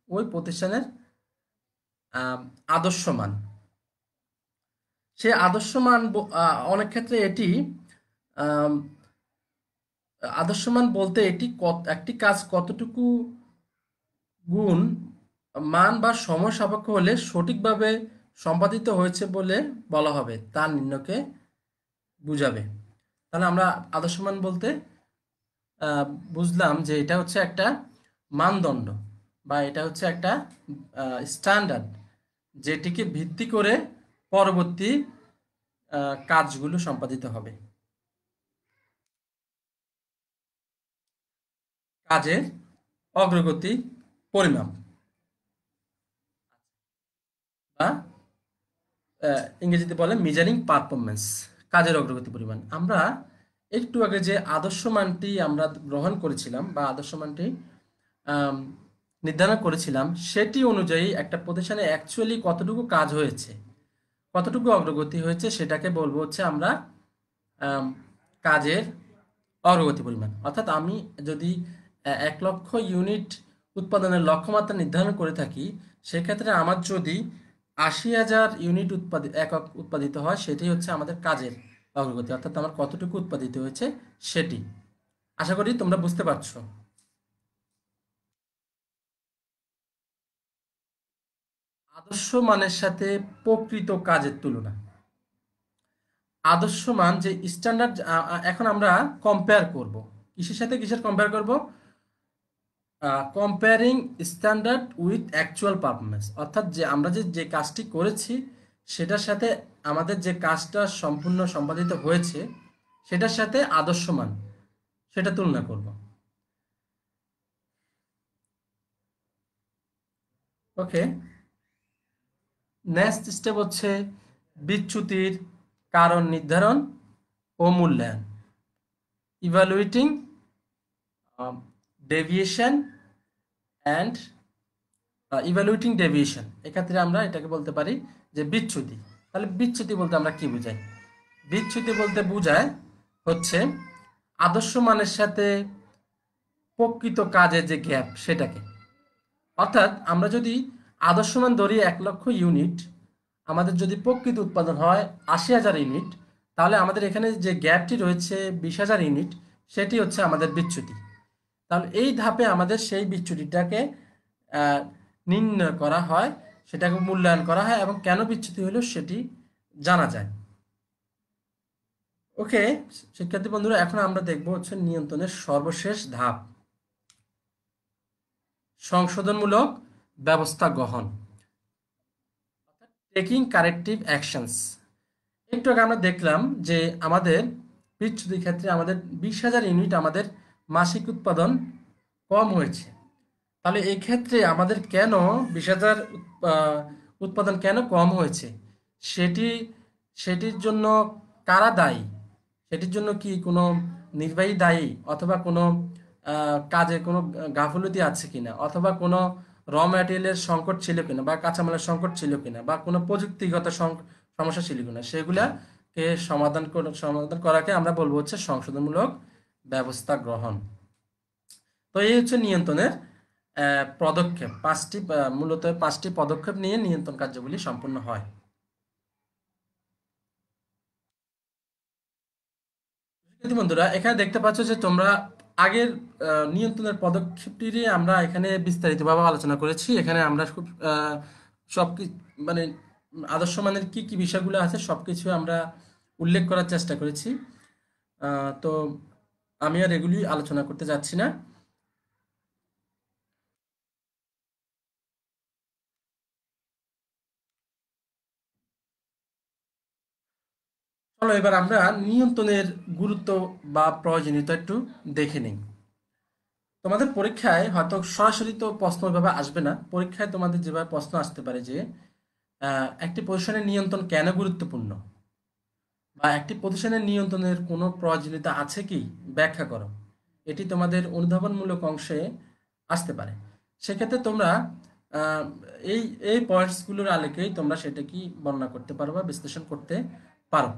ওই প্রতিষ্ঠানের আদর্শ মান। সে আদর্শ মান অনেক ক্ষেত্রে এটি আম, আদর্শমান বলতে এটি একটি কাজ কতটুকু গুণ, মান বা সময় সাপেক্ষ হলে সঠিকভাবে সম্পাদিত হয়েছে বলে বলা হবে তা নির্ণয়কে বুঝাবে। তাহলে আমরা আদর্শমান বলতে আহ, বুঝলাম যে এটা হচ্ছে একটা মানদণ্ড বা এটা হচ্ছে একটা স্ট্যান্ডার্ড, যেটিকে ভিত্তি করে পরবর্তী কাজগুলো সম্পাদিত হবে। কাজের অগ্রগতি পরিমাপ, বা ইংরেজিতে বলে মেজারিং পারফরমেন্স। কাজের অগ্রগতি পরিমাণ। আমরা একটু আগে যে আদর্শ মানটি আমরা গ্রহণ করেছিলাম বা আদর্শ মানটি আম, নির্ধারণ করেছিলাম, সেটি অনুযায়ী একটা প্রতিষ্ঠানে অ্যাকচুয়ালি কতটুকু কাজ হয়েছে, কতটুকু অগ্রগতি হয়েছে, সেটাকে বলবো হচ্ছে আমরা আম, কাজের অগ্রগতি পরিমাণ। অর্থাৎ আমি যদি 1,00,000 ইউনিট উৎপাদনের লক্ষ্যমাত্রা নির্ধারণ করে থাকি, সেক্ষেত্রে আমার যদি 80,000 ইউনিট একক উৎপাদিত হয়, সেটি হচ্ছে আমাদের কাজের অগ্রগতি। অর্থাৎ আমার কতটুকু উৎপাদিত হয়েছে সেটি। আশা করি তোমরা বুঝতে পারছো। আদর্শ মানের সাথে প্রকৃত কাজের তুলনা। আদর্শ মান যে স্ট্যান্ডার্ড, এখন আমরা কম্পেয়ার করব কিসের সাথে, কিসের কম্পেয়ার করব? Comparing standard with actual performance, অর্থাৎ যে আমরা যে কাজটি করেছি সেটার সাথে আমাদের যে কাজটা সম্পূর্ণ সম্পাদিত হয়েছে সেটার সাথে আদর্শ মান সেটা তুলনা করব। ওকে, নেক্সট স্টেপ হচ্ছে বিচ্যুতির কারণ নির্ধারণ ও মূল্যায়ন, evaluating deviation and evaluating deviation. এক্ষেত্রে আমরা এটাকে বলতে পারি যে বিচ্যুতি। তাহলে বিচ্যুতি বলতে আমরা কি বুঝাই? বিচ্যুতি বলতে বোঝায় হচ্ছে আদর্শ মানের সাথে প্রকৃত কাজের যে গ্যাপ সেটাকে। অর্থাৎ আমরা যদি আদর্শ মান ধরি 1,00,000 ইউনিট, আমাদের যদি প্রকৃত উৎপাদন হয় 80,000 ইউনিট, তাহলে আমাদের এখানে যে গ্যাপটি রয়েছে 20,000 ইউনিট, সেটি হচ্ছে আমাদের বিচ্যুতি। তাহলে এই ধাপে আমাদের সেই বিচ্যুতিটাকে আহ, নির্ণয় করা হয়, সেটাকে মূল্যায়ন করা হয় এবং কেন বিচ্যুতি হলো সেটি জানা যায়। ওকে শিক্ষার্থী বন্ধুরা, এখন আমরা দেখব হচ্ছে নিয়ন্ত্রণের সর্বশেষ ধাপ, সংশোধনমূলক ব্যবস্থা গ্রহণ, টেকিং কারেক্টিভ অ্যাকশনস। একটু আগে আমরা দেখলাম যে আমাদের বিচ্যুতির ক্ষেত্রে আমাদের 20,000 ইউনিট আমাদের মাসিক উৎপাদন কম হয়েছে। তাহলে এই ক্ষেত্রে আমাদের কেন 20,000 উৎপাদন কেন কম হয়েছে, সেটি সেটির জন্য কারা দায়ী? সেটির জন্য কি কোনো নির্বাহী দায়ী, অথবা কোনো কাজে কোনো গাফিলতি আছে কিনা, অথবা কোনো র ম্যাটেরিয়ালের সংকট ছিল কিনা, বা কাঁচামালের সংকট ছিল কিনা, বা কোনো প্রযুক্তিগত সমস্যা ছিল কিনা, সেগুলাকে সমাধান করাকে আমরা বলবো হচ্ছে সংশোধনমূলক ব্যবস্থা গ্রহণ। তো এই হচ্ছে নিয়ন্ত্রণের পদক্ষেপ, মূলত 5টি পদক্ষেপ নিয়ে নিয়ন্ত্রণ কার্যগুলি সম্পন্ন হয়। শিক্ষার্থী বন্ধুরা, এখানে দেখতে পাচ্ছ যে তোমরা আগের নিয়ন্ত্রণের পদক্ষেপটি আমরা এখানে বিস্তারিতভাবে আলোচনা করেছি। এখানে আমরা খুব সব মানে আদর্শ মানের কি কি বিষয়গুলো আছে সবকিছু আমরা উল্লেখ করার চেষ্টা করেছি। তো আমি আর এগুলি আলোচনা করতে যাচ্ছি না। চলো এবার আমরা নিয়ন্ত্রণের গুরুত্ব বা প্রয়োজনীয়তা একটু দেখে নিই। তোমাদের পরীক্ষায় হয়তো সরাসরি তো প্রশ্ন ওইভাবে আসবে না, পরীক্ষায় তোমাদের যেভাবে প্রশ্ন আসতে পারে যে একটি প্রতিষ্ঠানের নিয়ন্ত্রণ কেন গুরুত্বপূর্ণ, বা একটি প্রতিষ্ঠানের নিয়ন্ত্রণের কোনো প্রয়োজনীয়তা আছে কি, ব্যাখ্যা করো। এটি তোমাদের অনুধাবনমূলক অংশে আসতে পারে। সেক্ষেত্রে তোমরা আহ, এই এই পয়েন্টসগুলোর আলোকেই তোমরা সেটা কি বর্ণনা করতে পারো বা বিশ্লেষণ করতে পারো।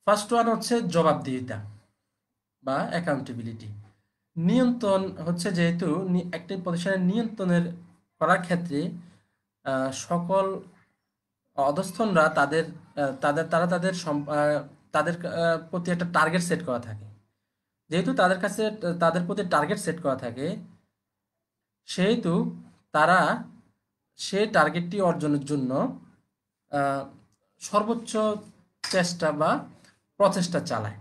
ফার্স্ট ওয়ান হচ্ছে জবাবদিহিতা বা অ্যাকাউন্টেবিলিটি। নিয়ন্ত্রণ হচ্ছে যেহেতু একটি প্রতিষ্ঠানের নিয়ন্ত্রণের করার ক্ষেত্রে সকল অধস্তনরা তাদের প্রতি একটা টার্গেট সেট করা থাকে। যেহেতু তাদের কাছে তাদের প্রতি টার্গেট সেট করা থাকে, সেহেতু তারা সেই টার্গেটটি অর্জনের জন্য আহ, সর্বোচ্চ চেষ্টা বা প্রচেষ্টা চালায়,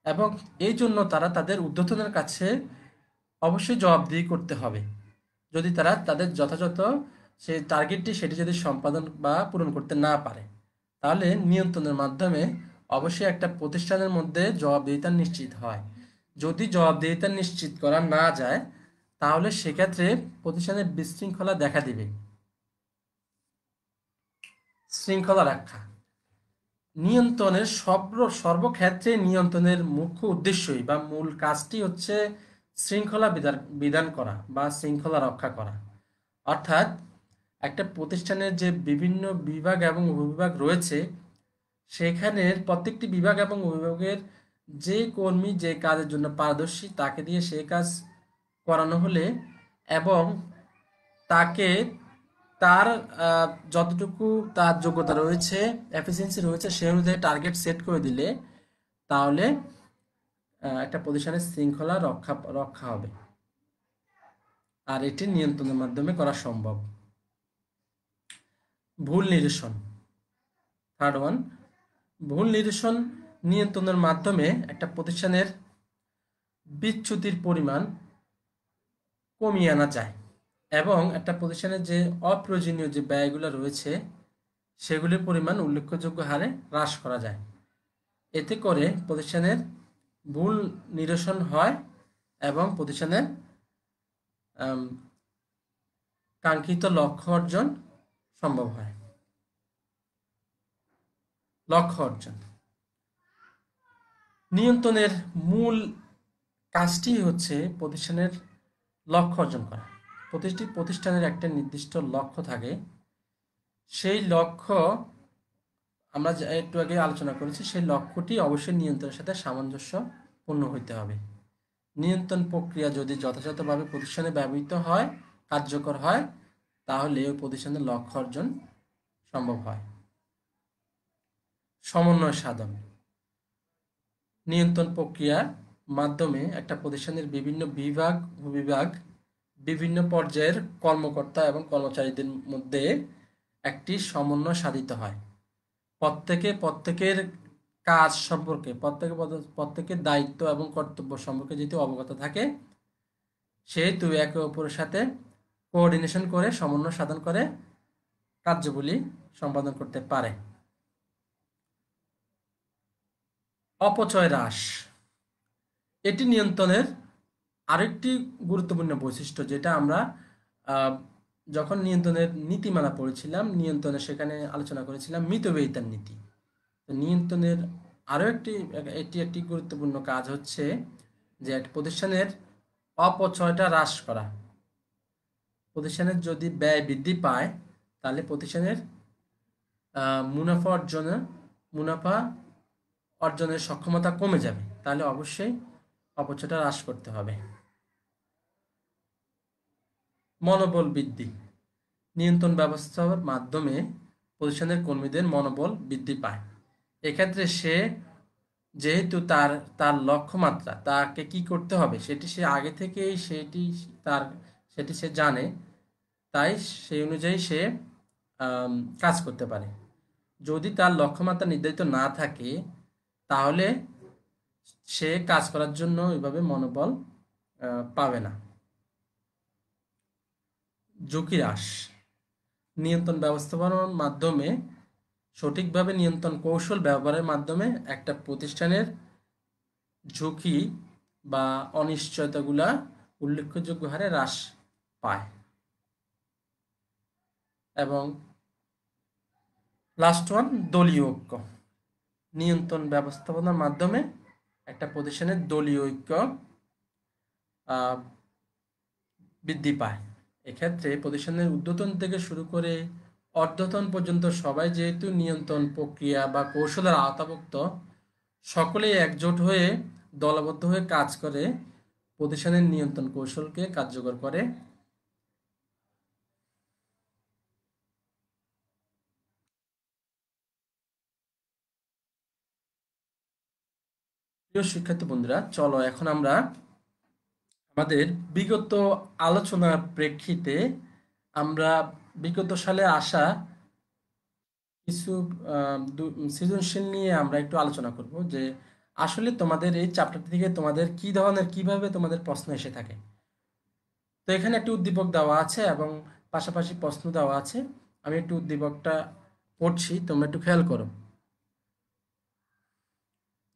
এবং এই জন্য তারা তাদের ঊর্ধ্বতনের কাছে অবশ্যই জবাবদিহি করতে হবে। যদি তারা তাদের যথাযথ সেই টার্গেটটি সেটি যদি সম্পাদন বা পূরণ করতে না পারে, তাহলে নিয়ন্ত্রণের মাধ্যমে অবশ্যই একটা প্রতিষ্ঠানের মধ্যে জবাবদিহিতা নিশ্চিত হয়। যদি জবাবদিহিতা নিশ্চিত করা না যায়, তাহলে সেক্ষেত্রে প্রতিষ্ঠানের বিশৃঙ্খলা দেখা দিবে। শৃঙ্খলা রক্ষা, নিয়ন্ত্রণের সর্বক্ষেত্রে নিয়ন্ত্রণের মুখ্য উদ্দেশ্যই বা মূল কাজটি হচ্ছে শৃঙ্খলা বিধান করা বা শৃঙ্খলা রক্ষা করা। অর্থাৎ একটা প্রতিষ্ঠানের যে বিভিন্ন বিভাগ এবং উপবিভাগ রয়েছে, সেখানের প্রত্যেকটি বিভাগ এবং উপবিভাগের যে কর্মী যে কাজের জন্য পারদর্শী তাকে দিয়ে সে কাজ করানো হলে, এবং তাকে তার যতটুকু তার যোগ্যতা রয়েছে, এফিসিয়েন্সি রয়েছে, সে অনুযায়ী টার্গেট সেট করে দিলে, তাহলে একটা প্রতিষ্ঠানের শৃঙ্খলা রক্ষা রক্ষা হবে, আর এটি নিয়ন্ত্রণের মাধ্যমে করা সম্ভব। ভুল নিরসন। থার্ড ওয়ান, ভুল নিরসন নিয়ন্ত্রণের মাধ্যমে একটা প্রতিষ্ঠানের বিচ্যুতির পরিমাণ কমিয়ে আনা যায় এবং একটা প্রতিষ্ঠানের যে অপ্রয়োজনীয় যে ব্যয়গুলো রয়েছে সেগুলির পরিমাণ উল্লেখযোগ্য হারে হ্রাস করা যায়। এতে করে প্রতিষ্ঠানের ভুল নিরসন হয় এবং প্রতিষ্ঠানের কাঙ্ক্ষিত লক্ষ্য অর্জন সম্ভব হয়। লক্ষ্য অর্জন, নিয়ন্ত্রণের মূল কাজটি হচ্ছে প্রতিষ্ঠানের লক্ষ্য অর্জন করা। প্রতিটি প্রতিষ্ঠানের একটা নির্দিষ্ট লক্ষ্য থাকে, সেই লক্ষ্য আমরা একটু আগে আলোচনা করেছি, সেই লক্ষ্যটি অবশ্যই নিয়ন্ত্রণের সাথে সামঞ্জস্যপূর্ণ হইতে হবে। নিয়ন্ত্রণ প্রক্রিয়া যদি যথাযথভাবে প্রতিষ্ঠানে ব্যবহৃত হয়, কার্যকর হয়, তাহলে ওই প্রতিষ্ঠানের লক্ষ্য অর্জন সম্ভব হয়। সমন্বয় সাধন, নিয়ন্ত্রণ প্রক্রিয়ার মাধ্যমে একটা প্রতিষ্ঠানের বিভিন্ন বিভাগ উপবিভাগ বিভিন্ন পর্যায়ের কর্মকর্তা এবং কর্মচারীদের মধ্যে একটি সমন্বয় সাধিত হয়। প্রত্যেকের কাজ সম্পর্কে, প্রত্যেকের দায়িত্ব এবং কর্তব্য সম্পর্কে যেহেতু অবগত থাকে, সেহেতু একে অপরের সাথে কোঅর্ডিনেশন করে সমন্বয় সাধন করে কার্যগুলি সম্পাদন করতে পারে। অপচয় হ্রাস, এটি নিয়ন্ত্রণের আরেকটি গুরুত্বপূর্ণ বৈশিষ্ট্য, যেটা আমরা যখন নিয়ন্ত্রণের নীতিমালা পড়েছিলাম, নিয়ন্ত্রণের সেখানে আলোচনা করেছিলাম মিতব্যয়িতার নীতি। তো নিয়ন্ত্রণের আরও এটি একটি গুরুত্বপূর্ণ কাজ হচ্ছে যে এক প্রতিষ্ঠানের অপচয়টা হ্রাস করা। প্রতিষ্ঠানের যদি ব্যয় বৃদ্ধি পায়, তাহলে প্রতিষ্ঠানের মুনাফা অর্জনের সক্ষমতা কমে যাবে, তাহলে অবশ্যই অপচয়টা হ্রাস করতে হবে। মনোবল বৃদ্ধি, নিয়ন্ত্রণ ব্যবস্থার মাধ্যমে প্রতিষ্ঠানের কর্মীদের মনোবল বৃদ্ধি পায়। এক্ষেত্রে সে যেহেতু তার লক্ষ্যমাত্রা, তাকে কি করতে হবে সেটি সে আগে থেকেই সেটি সে জানে, তাই সেই অনুযায়ী সে কাজ করতে পারে। যদি তার লক্ষ্যমাত্রা নির্ধারিত না থাকে, তাহলে সে কাজ করার জন্য ওইভাবে মনোবল পাবে না। ঝুঁকি হ্রাস, নিয়ন্ত্রণ ব্যবস্থাপনার মাধ্যমে সঠিকভাবে নিয়ন্ত্রণ কৌশল ব্যবহারের মাধ্যমে একটা প্রতিষ্ঠানের ঝুঁকি বা অনিশ্চয়তাগুলা উল্লেখযোগ্য হারে হ্রাস পায়। এবং লাস্ট ওয়ান, দলীয় ঐক্য, নিয়ন্ত্রণ ব্যবস্থাপনার মাধ্যমে একটা প্রতিষ্ঠানের দলীয় ঐক্য বৃদ্ধি পায়। এক্ষেত্রে প্রতিষ্ঠানের ঊর্ধ্বতন থেকে শুরু করে অর্ধতন পর্যন্ত সবাই যেহেতু নিয়ন্ত্রণ প্রক্রিয়া বা কৌশলের আওতাভুক্ত, সকলেই একজোট হয়ে দলবদ্ধ হয়ে কাজ করে প্রতিষ্ঠানের নিয়ন্ত্রণ কৌশলকে কার্যকর করে। প্রিয় শিক্ষার্থী বন্ধুরা, চলো এখন আমরা আমাদের বিগত আলোচনার প্রেক্ষিতে আমরা বিগত সালে আসা কিছু সৃজনশীল নিয়ে আমরা একটু আলোচনা করব, যে আসলে তোমাদের এই চ্যাপ্টার থেকে তোমাদের কি ধরনের কিভাবে তোমাদের প্রশ্ন এসে থাকে। তো এখানে একটি উদ্দীপক দেওয়া আছে এবং পাশাপাশি প্রশ্ন দেওয়া আছে। আমি একটু উদ্দীপকটা পড়ছি, তোমরা একটু খেয়াল করো।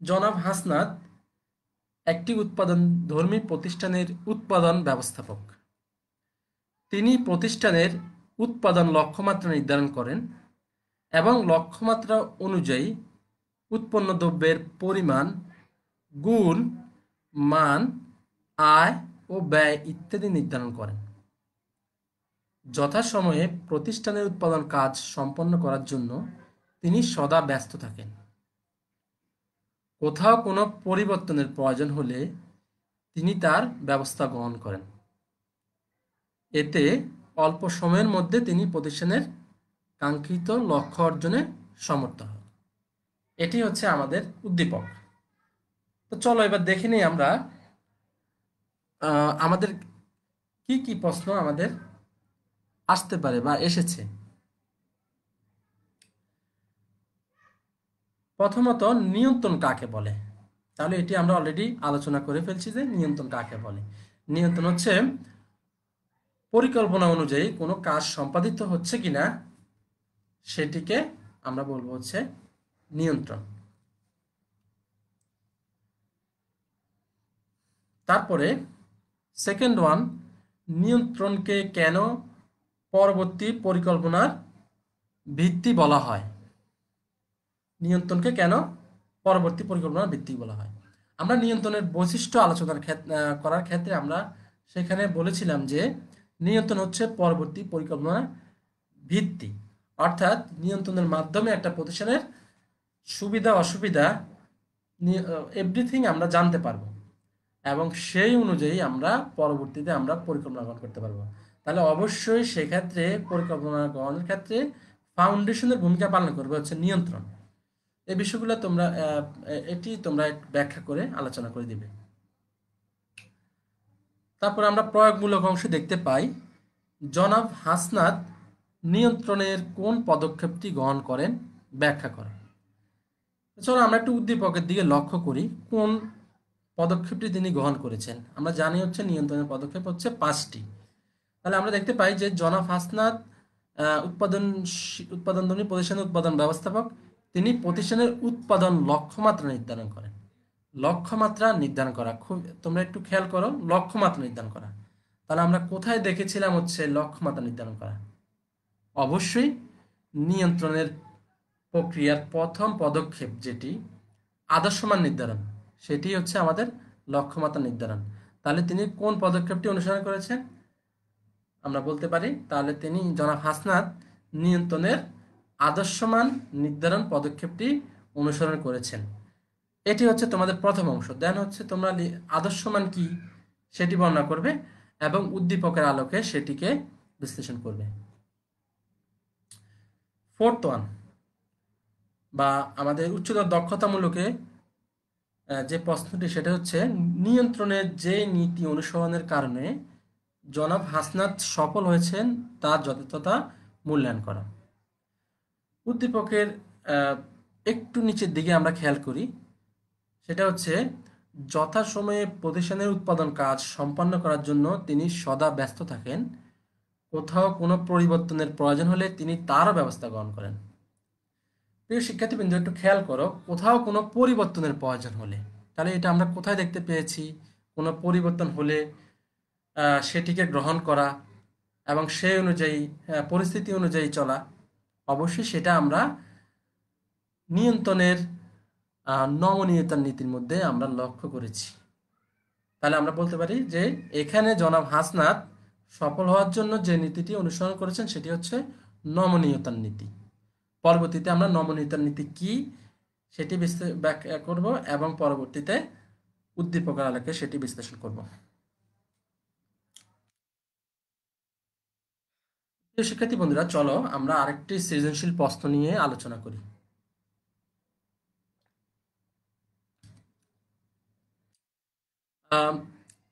জনাব হাসনাত একটি উৎপাদনধর্মী প্রতিষ্ঠানের উৎপাদন ব্যবস্থাপক। তিনি প্রতিষ্ঠানের উৎপাদন লক্ষ্যমাত্রা নির্ধারণ করেন এবং লক্ষ্যমাত্রা অনুযায়ী উৎপন্ন দ্রব্যের পরিমাণ, গুণ, মান, আয় ও ব্যয় ইত্যাদি নির্ধারণ করেন। যথাসময়ে প্রতিষ্ঠানের উৎপাদন কাজ সম্পন্ন করার জন্য তিনি সদা ব্যস্ত থাকেন। কোথাও কোনো পরিবর্তনের প্রয়োজন হলে তিনি তার ব্যবস্থা গ্রহণ করেন। এতে অল্প সময়ের মধ্যে তিনি প্রতিষ্ঠানের কাঙ্ক্ষিত লক্ষ্য অর্জনে সমর্থ হন। এটি হচ্ছে আমাদের উদ্দীপক। তো চলো এবার দেখে নিই আমরা আমাদের কি কি প্রশ্ন আমাদের আসতে পারে বা এসেছে। প্রথমত নিয়ন্ত্রণ কাকে বলে? তাহলে এটি আমরা অলরেডি আলোচনা করে ফেলছি যে নিয়ন্ত্রণ কাকে বলে। নিয়ন্ত্রণ হচ্ছে পরিকল্পনা অনুযায়ী কোনো কাজ সম্পাদিত হচ্ছে কিনা সেটিকে আমরা বলবো হচ্ছে নিয়ন্ত্রণ। তারপরে সেকেন্ড ওয়ান, নিয়ন্ত্রণকে কেন পরবর্তী পরিকল্পনার ভিত্তি বলা হয়? নিয়ন্ত্রণকে কেন পরবর্তী পরিকল্পনার ভিত্তি বলা হয়? আমরা নিয়ন্ত্রণের বৈশিষ্ট্য আলোচনা করার ক্ষেত্রে আমরা সেখানে বলেছিলাম যে নিয়ন্ত্রণ হচ্ছে পরবর্তী পরিকল্পনার ভিত্তি, অর্থাৎ নিয়ন্ত্রণের মাধ্যমে একটা প্রতিষ্ঠানের সুবিধা অসুবিধা এভরিথিং আমরা জানতে পারবো এবং সেই অনুযায়ী আমরা পরবর্তীতে আমরা পরিকল্পনা গ্রহণ করতে পারবো। তাহলে অবশ্যই সেক্ষেত্রে পরিকল্পনা গ্রহণের ক্ষেত্রে ফাউন্ডেশনের ভূমিকা পালন করবে হচ্ছে নিয়ন্ত্রণ। এই বিষয়গুলো তোমরা এটি তোমরা একটু ব্যাখ্যা করে আলোচনা করে দিবে। তারপর আমরা প্রয়োগমূলক অংশ দেখতে পাই, জনাব হাসনাত নিয়ন্ত্রণের কোন পদক্ষেপটি গ্রহণ করেন ব্যাখ্যা করেন। চলো আমরা একটু উদ্দীপকের দিকে লক্ষ্য করি, কোন পদক্ষেপটি তিনি গ্রহণ করেছেন। আমরা জানি হচ্ছে নিয়ন্ত্রণের পদক্ষেপ হচ্ছে 5টি। তাহলে আমরা দেখতে পাই যে জনাব হাসনাত উৎপাদনধর্মী প্রতিষ্ঠানের উৎপাদন ব্যবস্থাপক, তিনি প্রতিষ্ঠানের উৎপাদন লক্ষ্যমাত্রা নির্ধারণ করেন। লক্ষ্যমাত্রা নির্ধারণ করা, খুব তোমরা একটু খেয়াল করো, লক্ষ্যমাত্রা নির্ধারণ করা। তাহলে আমরা কোথায় দেখেছিলাম হচ্ছে লক্ষ্যমাত্রা নির্ধারণ করা? অবশ্যই নিয়ন্ত্রণের প্রক্রিয়ার প্রথম পদক্ষেপ যেটি আদর্শমান নির্ধারণ, সেটি হচ্ছে আমাদের লক্ষ্যমাত্রা নির্ধারণ। তাহলে তিনি কোন পদক্ষেপটি অনুসরণ করেছেন আমরা বলতে পারি, তাহলে তিনি জনাব হাসনাত নিয়ন্ত্রণের আদর্শমান নির্ধারণ পদক্ষেপটি অনুসরণ করেছেন। এটি হচ্ছে তোমাদের প্রথম অংশ। দেন হচ্ছে তোমরা আদর্শমান কি সেটি বর্ণনা করবে এবং উদ্দীপকের আলোকে সেটিকে বিশ্লেষণ করবে। ফোর্থ ওয়ান, বা আমাদের উচ্চতর দক্ষতামূলকে যে প্রশ্নটি সেটা হচ্ছে, নিয়ন্ত্রণের যে নীতি অনুসরণের কারণে জনাব হাসনাত সফল হয়েছেন তার যথাযথতা মূল্যায়ন করা। উদ্দীপকের একটু নিচের দিকে আমরা খেয়াল করি, সেটা হচ্ছে যথাসময়ে প্রতিষ্ঠানের উৎপাদন কাজ সম্পন্ন করার জন্য তিনি সদা ব্যস্ত থাকেন, কোথাও কোনো পরিবর্তনের প্রয়োজন হলে তিনি তারও ব্যবস্থা গ্রহণ করেন। প্রিয় শিক্ষার্থীবৃন্দ একটু খেয়াল করো, কোথাও কোনো পরিবর্তনের প্রয়োজন হলে, তাহলে এটা আমরা কোথায় দেখতে পেয়েছি? কোনো পরিবর্তন হলে সেটিকে গ্রহণ করা এবং সেই অনুযায়ী পরিস্থিতি অনুযায়ী চলা, অবশ্যই সেটা আমরা নিয়ন্ত্রণের নমনীয়তার নীতির মধ্যে আমরা লক্ষ্য করেছি। তাহলে আমরা বলতে পারি যে এখানে জনাব হাসনাত সফল হওয়ার জন্য যে নীতিটি অনুসরণ করেছেন সেটি হচ্ছে নমনীয়তার নীতি। পরবর্তীতে আমরা নমনীয়তার নীতি কি সেটি ব্যাখ্যা করব এবং পরবর্তীতে উদ্দীপকের আলোকে সেটি বিশ্লেষণ করব। প্রিয় শিক্ষার্থী বন্ধুরা, চলো আমরা আরেকটি সৃজনশীল প্রশ্ন নিয়ে আলোচনা করি।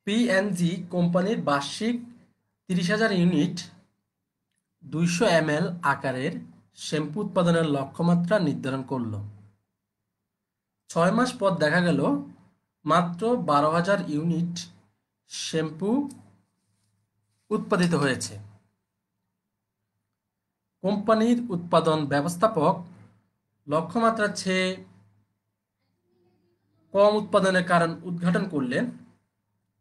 পিএনজি কোম্পানির বার্ষিক 30,000 ইউনিট 200 ml আকারের শ্যাম্পু উৎপাদনের লক্ষ্যমাত্রা নির্ধারণ করল। 6 মাস পর দেখা গেল মাত্র 12,000 ইউনিট শ্যাম্পু উৎপাদিত হয়েছে। কোম্পানির উৎপাদন ব্যবস্থাপক লক্ষ্যমাত্রার চেয়ে কম উৎপাদনের কারণ উদ্ঘাটন করলেন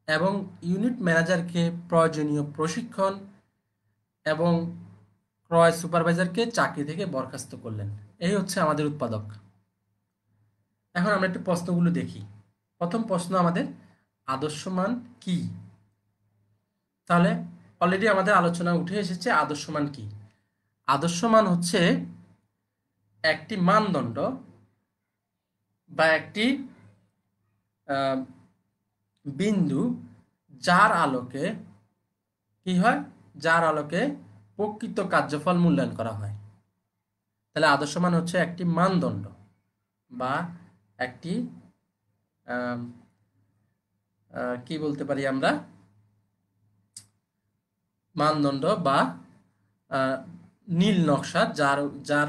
এবং ইউনিট ম্যানেজারকে প্রয়োজনীয় প্রশিক্ষণ এবং ক্রয় সুপারভাইজারকে চাকরি থেকে বরখাস্ত করলেন। এই হচ্ছে আমাদের উৎপাদক। এখন আমরা একটু প্রশ্নগুলো দেখি। প্রথম প্রশ্ন আমাদের, আদর্শমান কি? তাহলে অলরেডি আমাদের আলোচনা উঠে এসেছে আদর্শমান কি। আদর্শমান হচ্ছে একটি মানদণ্ড বা একটি বিন্দু যার আলোকে কি হয়, যার আলোকে প্রকৃত কার্যফল মূল্যায়ন করা হয়। তাহলে আদর্শমান হচ্ছে একটি মানদণ্ড বা একটি কি বলতে পারি আমরা, মানদণ্ড বা নীল নকশা যার যার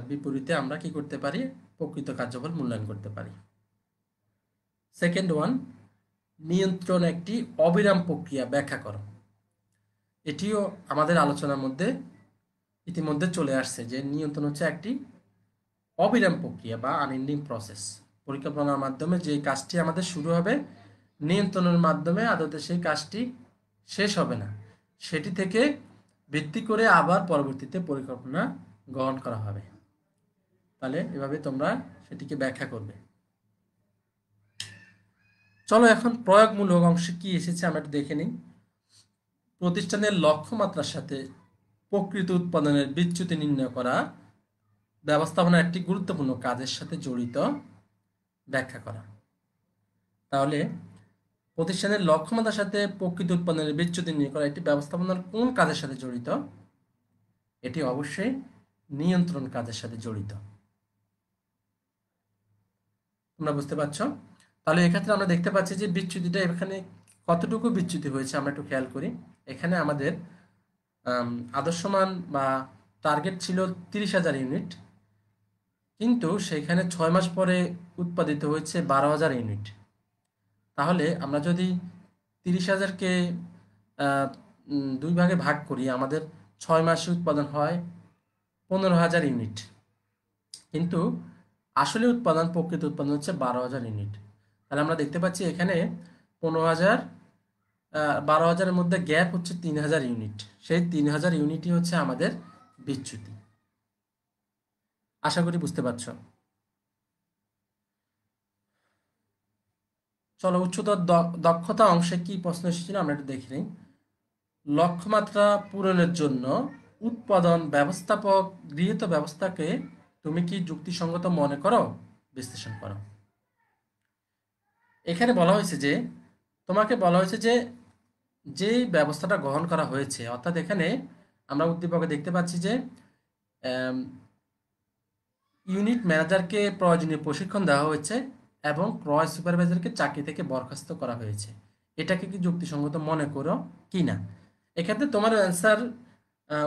বিপরীতে আমরা কি করতে পারি, প্রকৃত কার্যফল মূল্যায়ন করতে পারি। সেকেন্ড ওয়ান, নিয়ন্ত্রণ একটি অবিরাম প্রক্রিয়া, ব্যাখ্যা করো। এটিও আমাদের আলোচনার মধ্যে ইতিমধ্যে চলে আসছে যে নিয়ন্ত্রণ হচ্ছে একটি অবিরাম প্রক্রিয়া বা আনএন্ডিং প্রসেস। পরিকল্পনার মাধ্যমে যে কাজটি আমাদের শুরু হবে, নিয়ন্ত্রণের মাধ্যমে আদতে সেই কাজটি শেষ হবে না, সেটি থেকে ভিত্তি করে আবার পরবর্তীতে পরিকল্পনা গ্রহণ করা হবে। তাহলে এভাবে তোমরা সেটিকে ব্যাখ্যা করবে। চলো এখন প্রয়োগমূলক অংশে কি এসেছে আমরা একটু দেখে নিই। প্রতিষ্ঠানের লক্ষ্যমাত্রার সাথে প্রকৃত উৎপাদনের বিচ্যুতি নির্ণয় করা ব্যবস্থাপনার একটি গুরুত্বপূর্ণ কাজের সাথে জড়িত, ব্যাখ্যা করা। তাহলে প্রতিষ্ঠানের লক্ষ্যমাত্রার সাথে প্রকৃত উৎপাদনের বিচ্যুতি নির্ণয় করা একটি ব্যবস্থাপনার কোন কাজের সাথে জড়িত? এটি অবশ্যই নিয়ন্ত্রণ কাজের সাথে জড়িত। তোমরা বুঝতে পারছো? তাহলে এক্ষেত্রে আমরা দেখতে পাচ্ছি যে বিচ্যুতিটা এখানে কতটুকু বিচ্যুতি হয়েছে আমরা একটু খেয়াল করি। এখানে আমাদের আদর্শমান বা টার্গেট ছিল 30,000 ইউনিট, কিন্তু সেখানে 6 মাস পরে উৎপাদিত হয়েছে 12,000 ইউনিট। তাহলে আমরা যদি 30,000-কে 2 ভাগে ভাগ করি, আমাদের 6 মাসে উৎপাদন হয় 15,000 ইউনিট, কিন্তু আসলে প্রকৃত উৎপাদন হচ্ছে 12,000 ইউনিট। তাহলে আমরা দেখতে পাচ্ছি এখানে 15,000 12,000-এর মধ্যে গ্যাপ হচ্ছে 3,000 ইউনিট। সেই 3,000 ইউনিটই হচ্ছে আমাদের বিচ্যুতি। আশা করি বুঝতে পারছ। চলো উচ্চতর দক্ষতা অংশে কি প্রশ্ন এসেছিল আমরা একটু দেখে নিই। লক্ষ্যমাত্রা পূরণের জন্য উৎপাদন ব্যবস্থাপক গৃহীত ব্যবস্থাকে তুমি কি যুক্তিসঙ্গত মনে করো? বিশ্লেষণ করো। এখানে বলা হয়েছে যে তোমাকে বলা হয়েছে যে যেই ব্যবস্থাটা গ্রহণ করা হয়েছে, অর্থাৎ এখানে আমরা উদ্দীপকে দেখতে পাচ্ছি যে ইউনিট ম্যানেজারকে প্রয়োজনীয় প্রশিক্ষণ দেওয়া হয়েছে এবং ক্রয় সুপারভাইজারকে চাকরি থেকে বরখাস্ত করা হয়েছে। এটাকে কি যুক্তিসঙ্গত মনে করো কি না? এক্ষেত্রে তোমার অ্যান্সার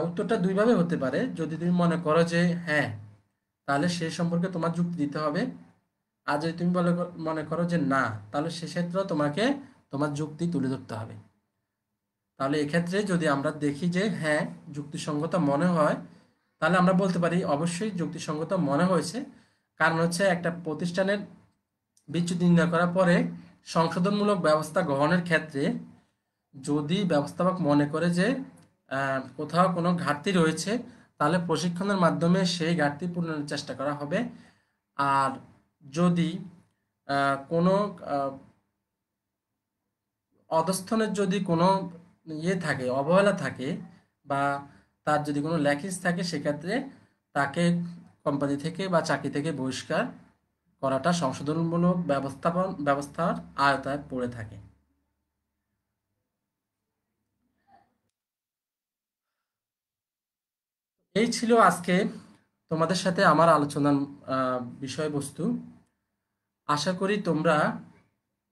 উত্তরটা দুইভাবে হতে পারে। যদি তুমি মনে করো যে হ্যাঁ, তাহলে সে সম্পর্কে তোমার যুক্তি দিতে হবে। আর যদি তুমি মনে করো যে না, তাহলে সেক্ষেত্রেও তোমাকে তোমার যুক্তি তুলে ধরতে হবে। তাহলে এক্ষেত্রে যদি আমরা দেখি যে হ্যাঁ যুক্তিসঙ্গত মনে হয়, তাহলে আমরা বলতে পারি অবশ্যই যুক্তিসঙ্গত মনে হয়েছে। কারণ হচ্ছে একটা প্রতিষ্ঠানের বিচ্যুতি নির্ণয় করার পরে সংশোধনমূলক ব্যবস্থা গ্রহণের ক্ষেত্রে যদি ব্যবস্থাপক মনে করে যে কোথাও কোনো ঘাটতি রয়েছে, তাহলে প্রশিক্ষণের মাধ্যমে সেই ঘাটতি পূরণের চেষ্টা করা হবে। আর যদি কোনো অধস্তনের যদি কোনো থাকে, অবহেলা থাকে, বা তার যদি কোনো ল্যাকিংস থাকে, সেক্ষেত্রে তাকে কোম্পানি থেকে বা চাকরি থেকে বহিষ্কার করাটা সংশোধনমূলক ব্যবস্থার আওতায় পড়ে থাকে। এই ছিল আজকে তোমাদের সাথে আমার আলোচনার বিষয়বস্তু। আশা করি তোমরা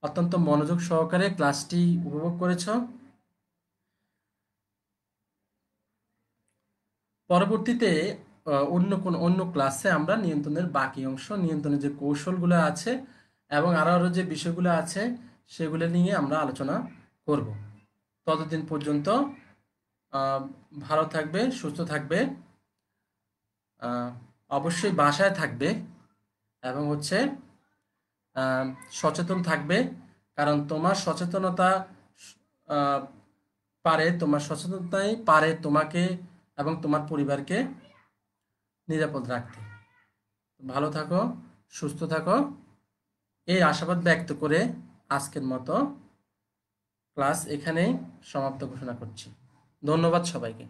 অত্যন্ত মনোযোগ সহকারে ক্লাসটি উপভোগ করেছ। পরবর্তীতে অন্য ক্লাসে আমরা নিয়ন্ত্রণের বাকি অংশ, নিয়ন্ত্রণের যে কৌশলগুলো আছে এবং আরও যে বিষয়গুলো আছে সেগুলো নিয়ে আমরা আলোচনা করব। ততদিন পর্যন্ত ভালো থাকবে, সুস্থ থাকবে, অবশ্যই বাসায় থাকবে এবং হচ্ছে সচেতন থাকবে। কারণ তোমার সচেতনতাই পারে তোমাকে এবং তোমার পরিবারকে নিরাপদ রাখতে। ভালো থাকো, সুস্থ থাকো, এই আশাবাদ ব্যক্ত করে আজকের মতো ক্লাস এখানেই সমাপ্ত ঘোষণা করছি। ধন্যবাদ সবাইকে।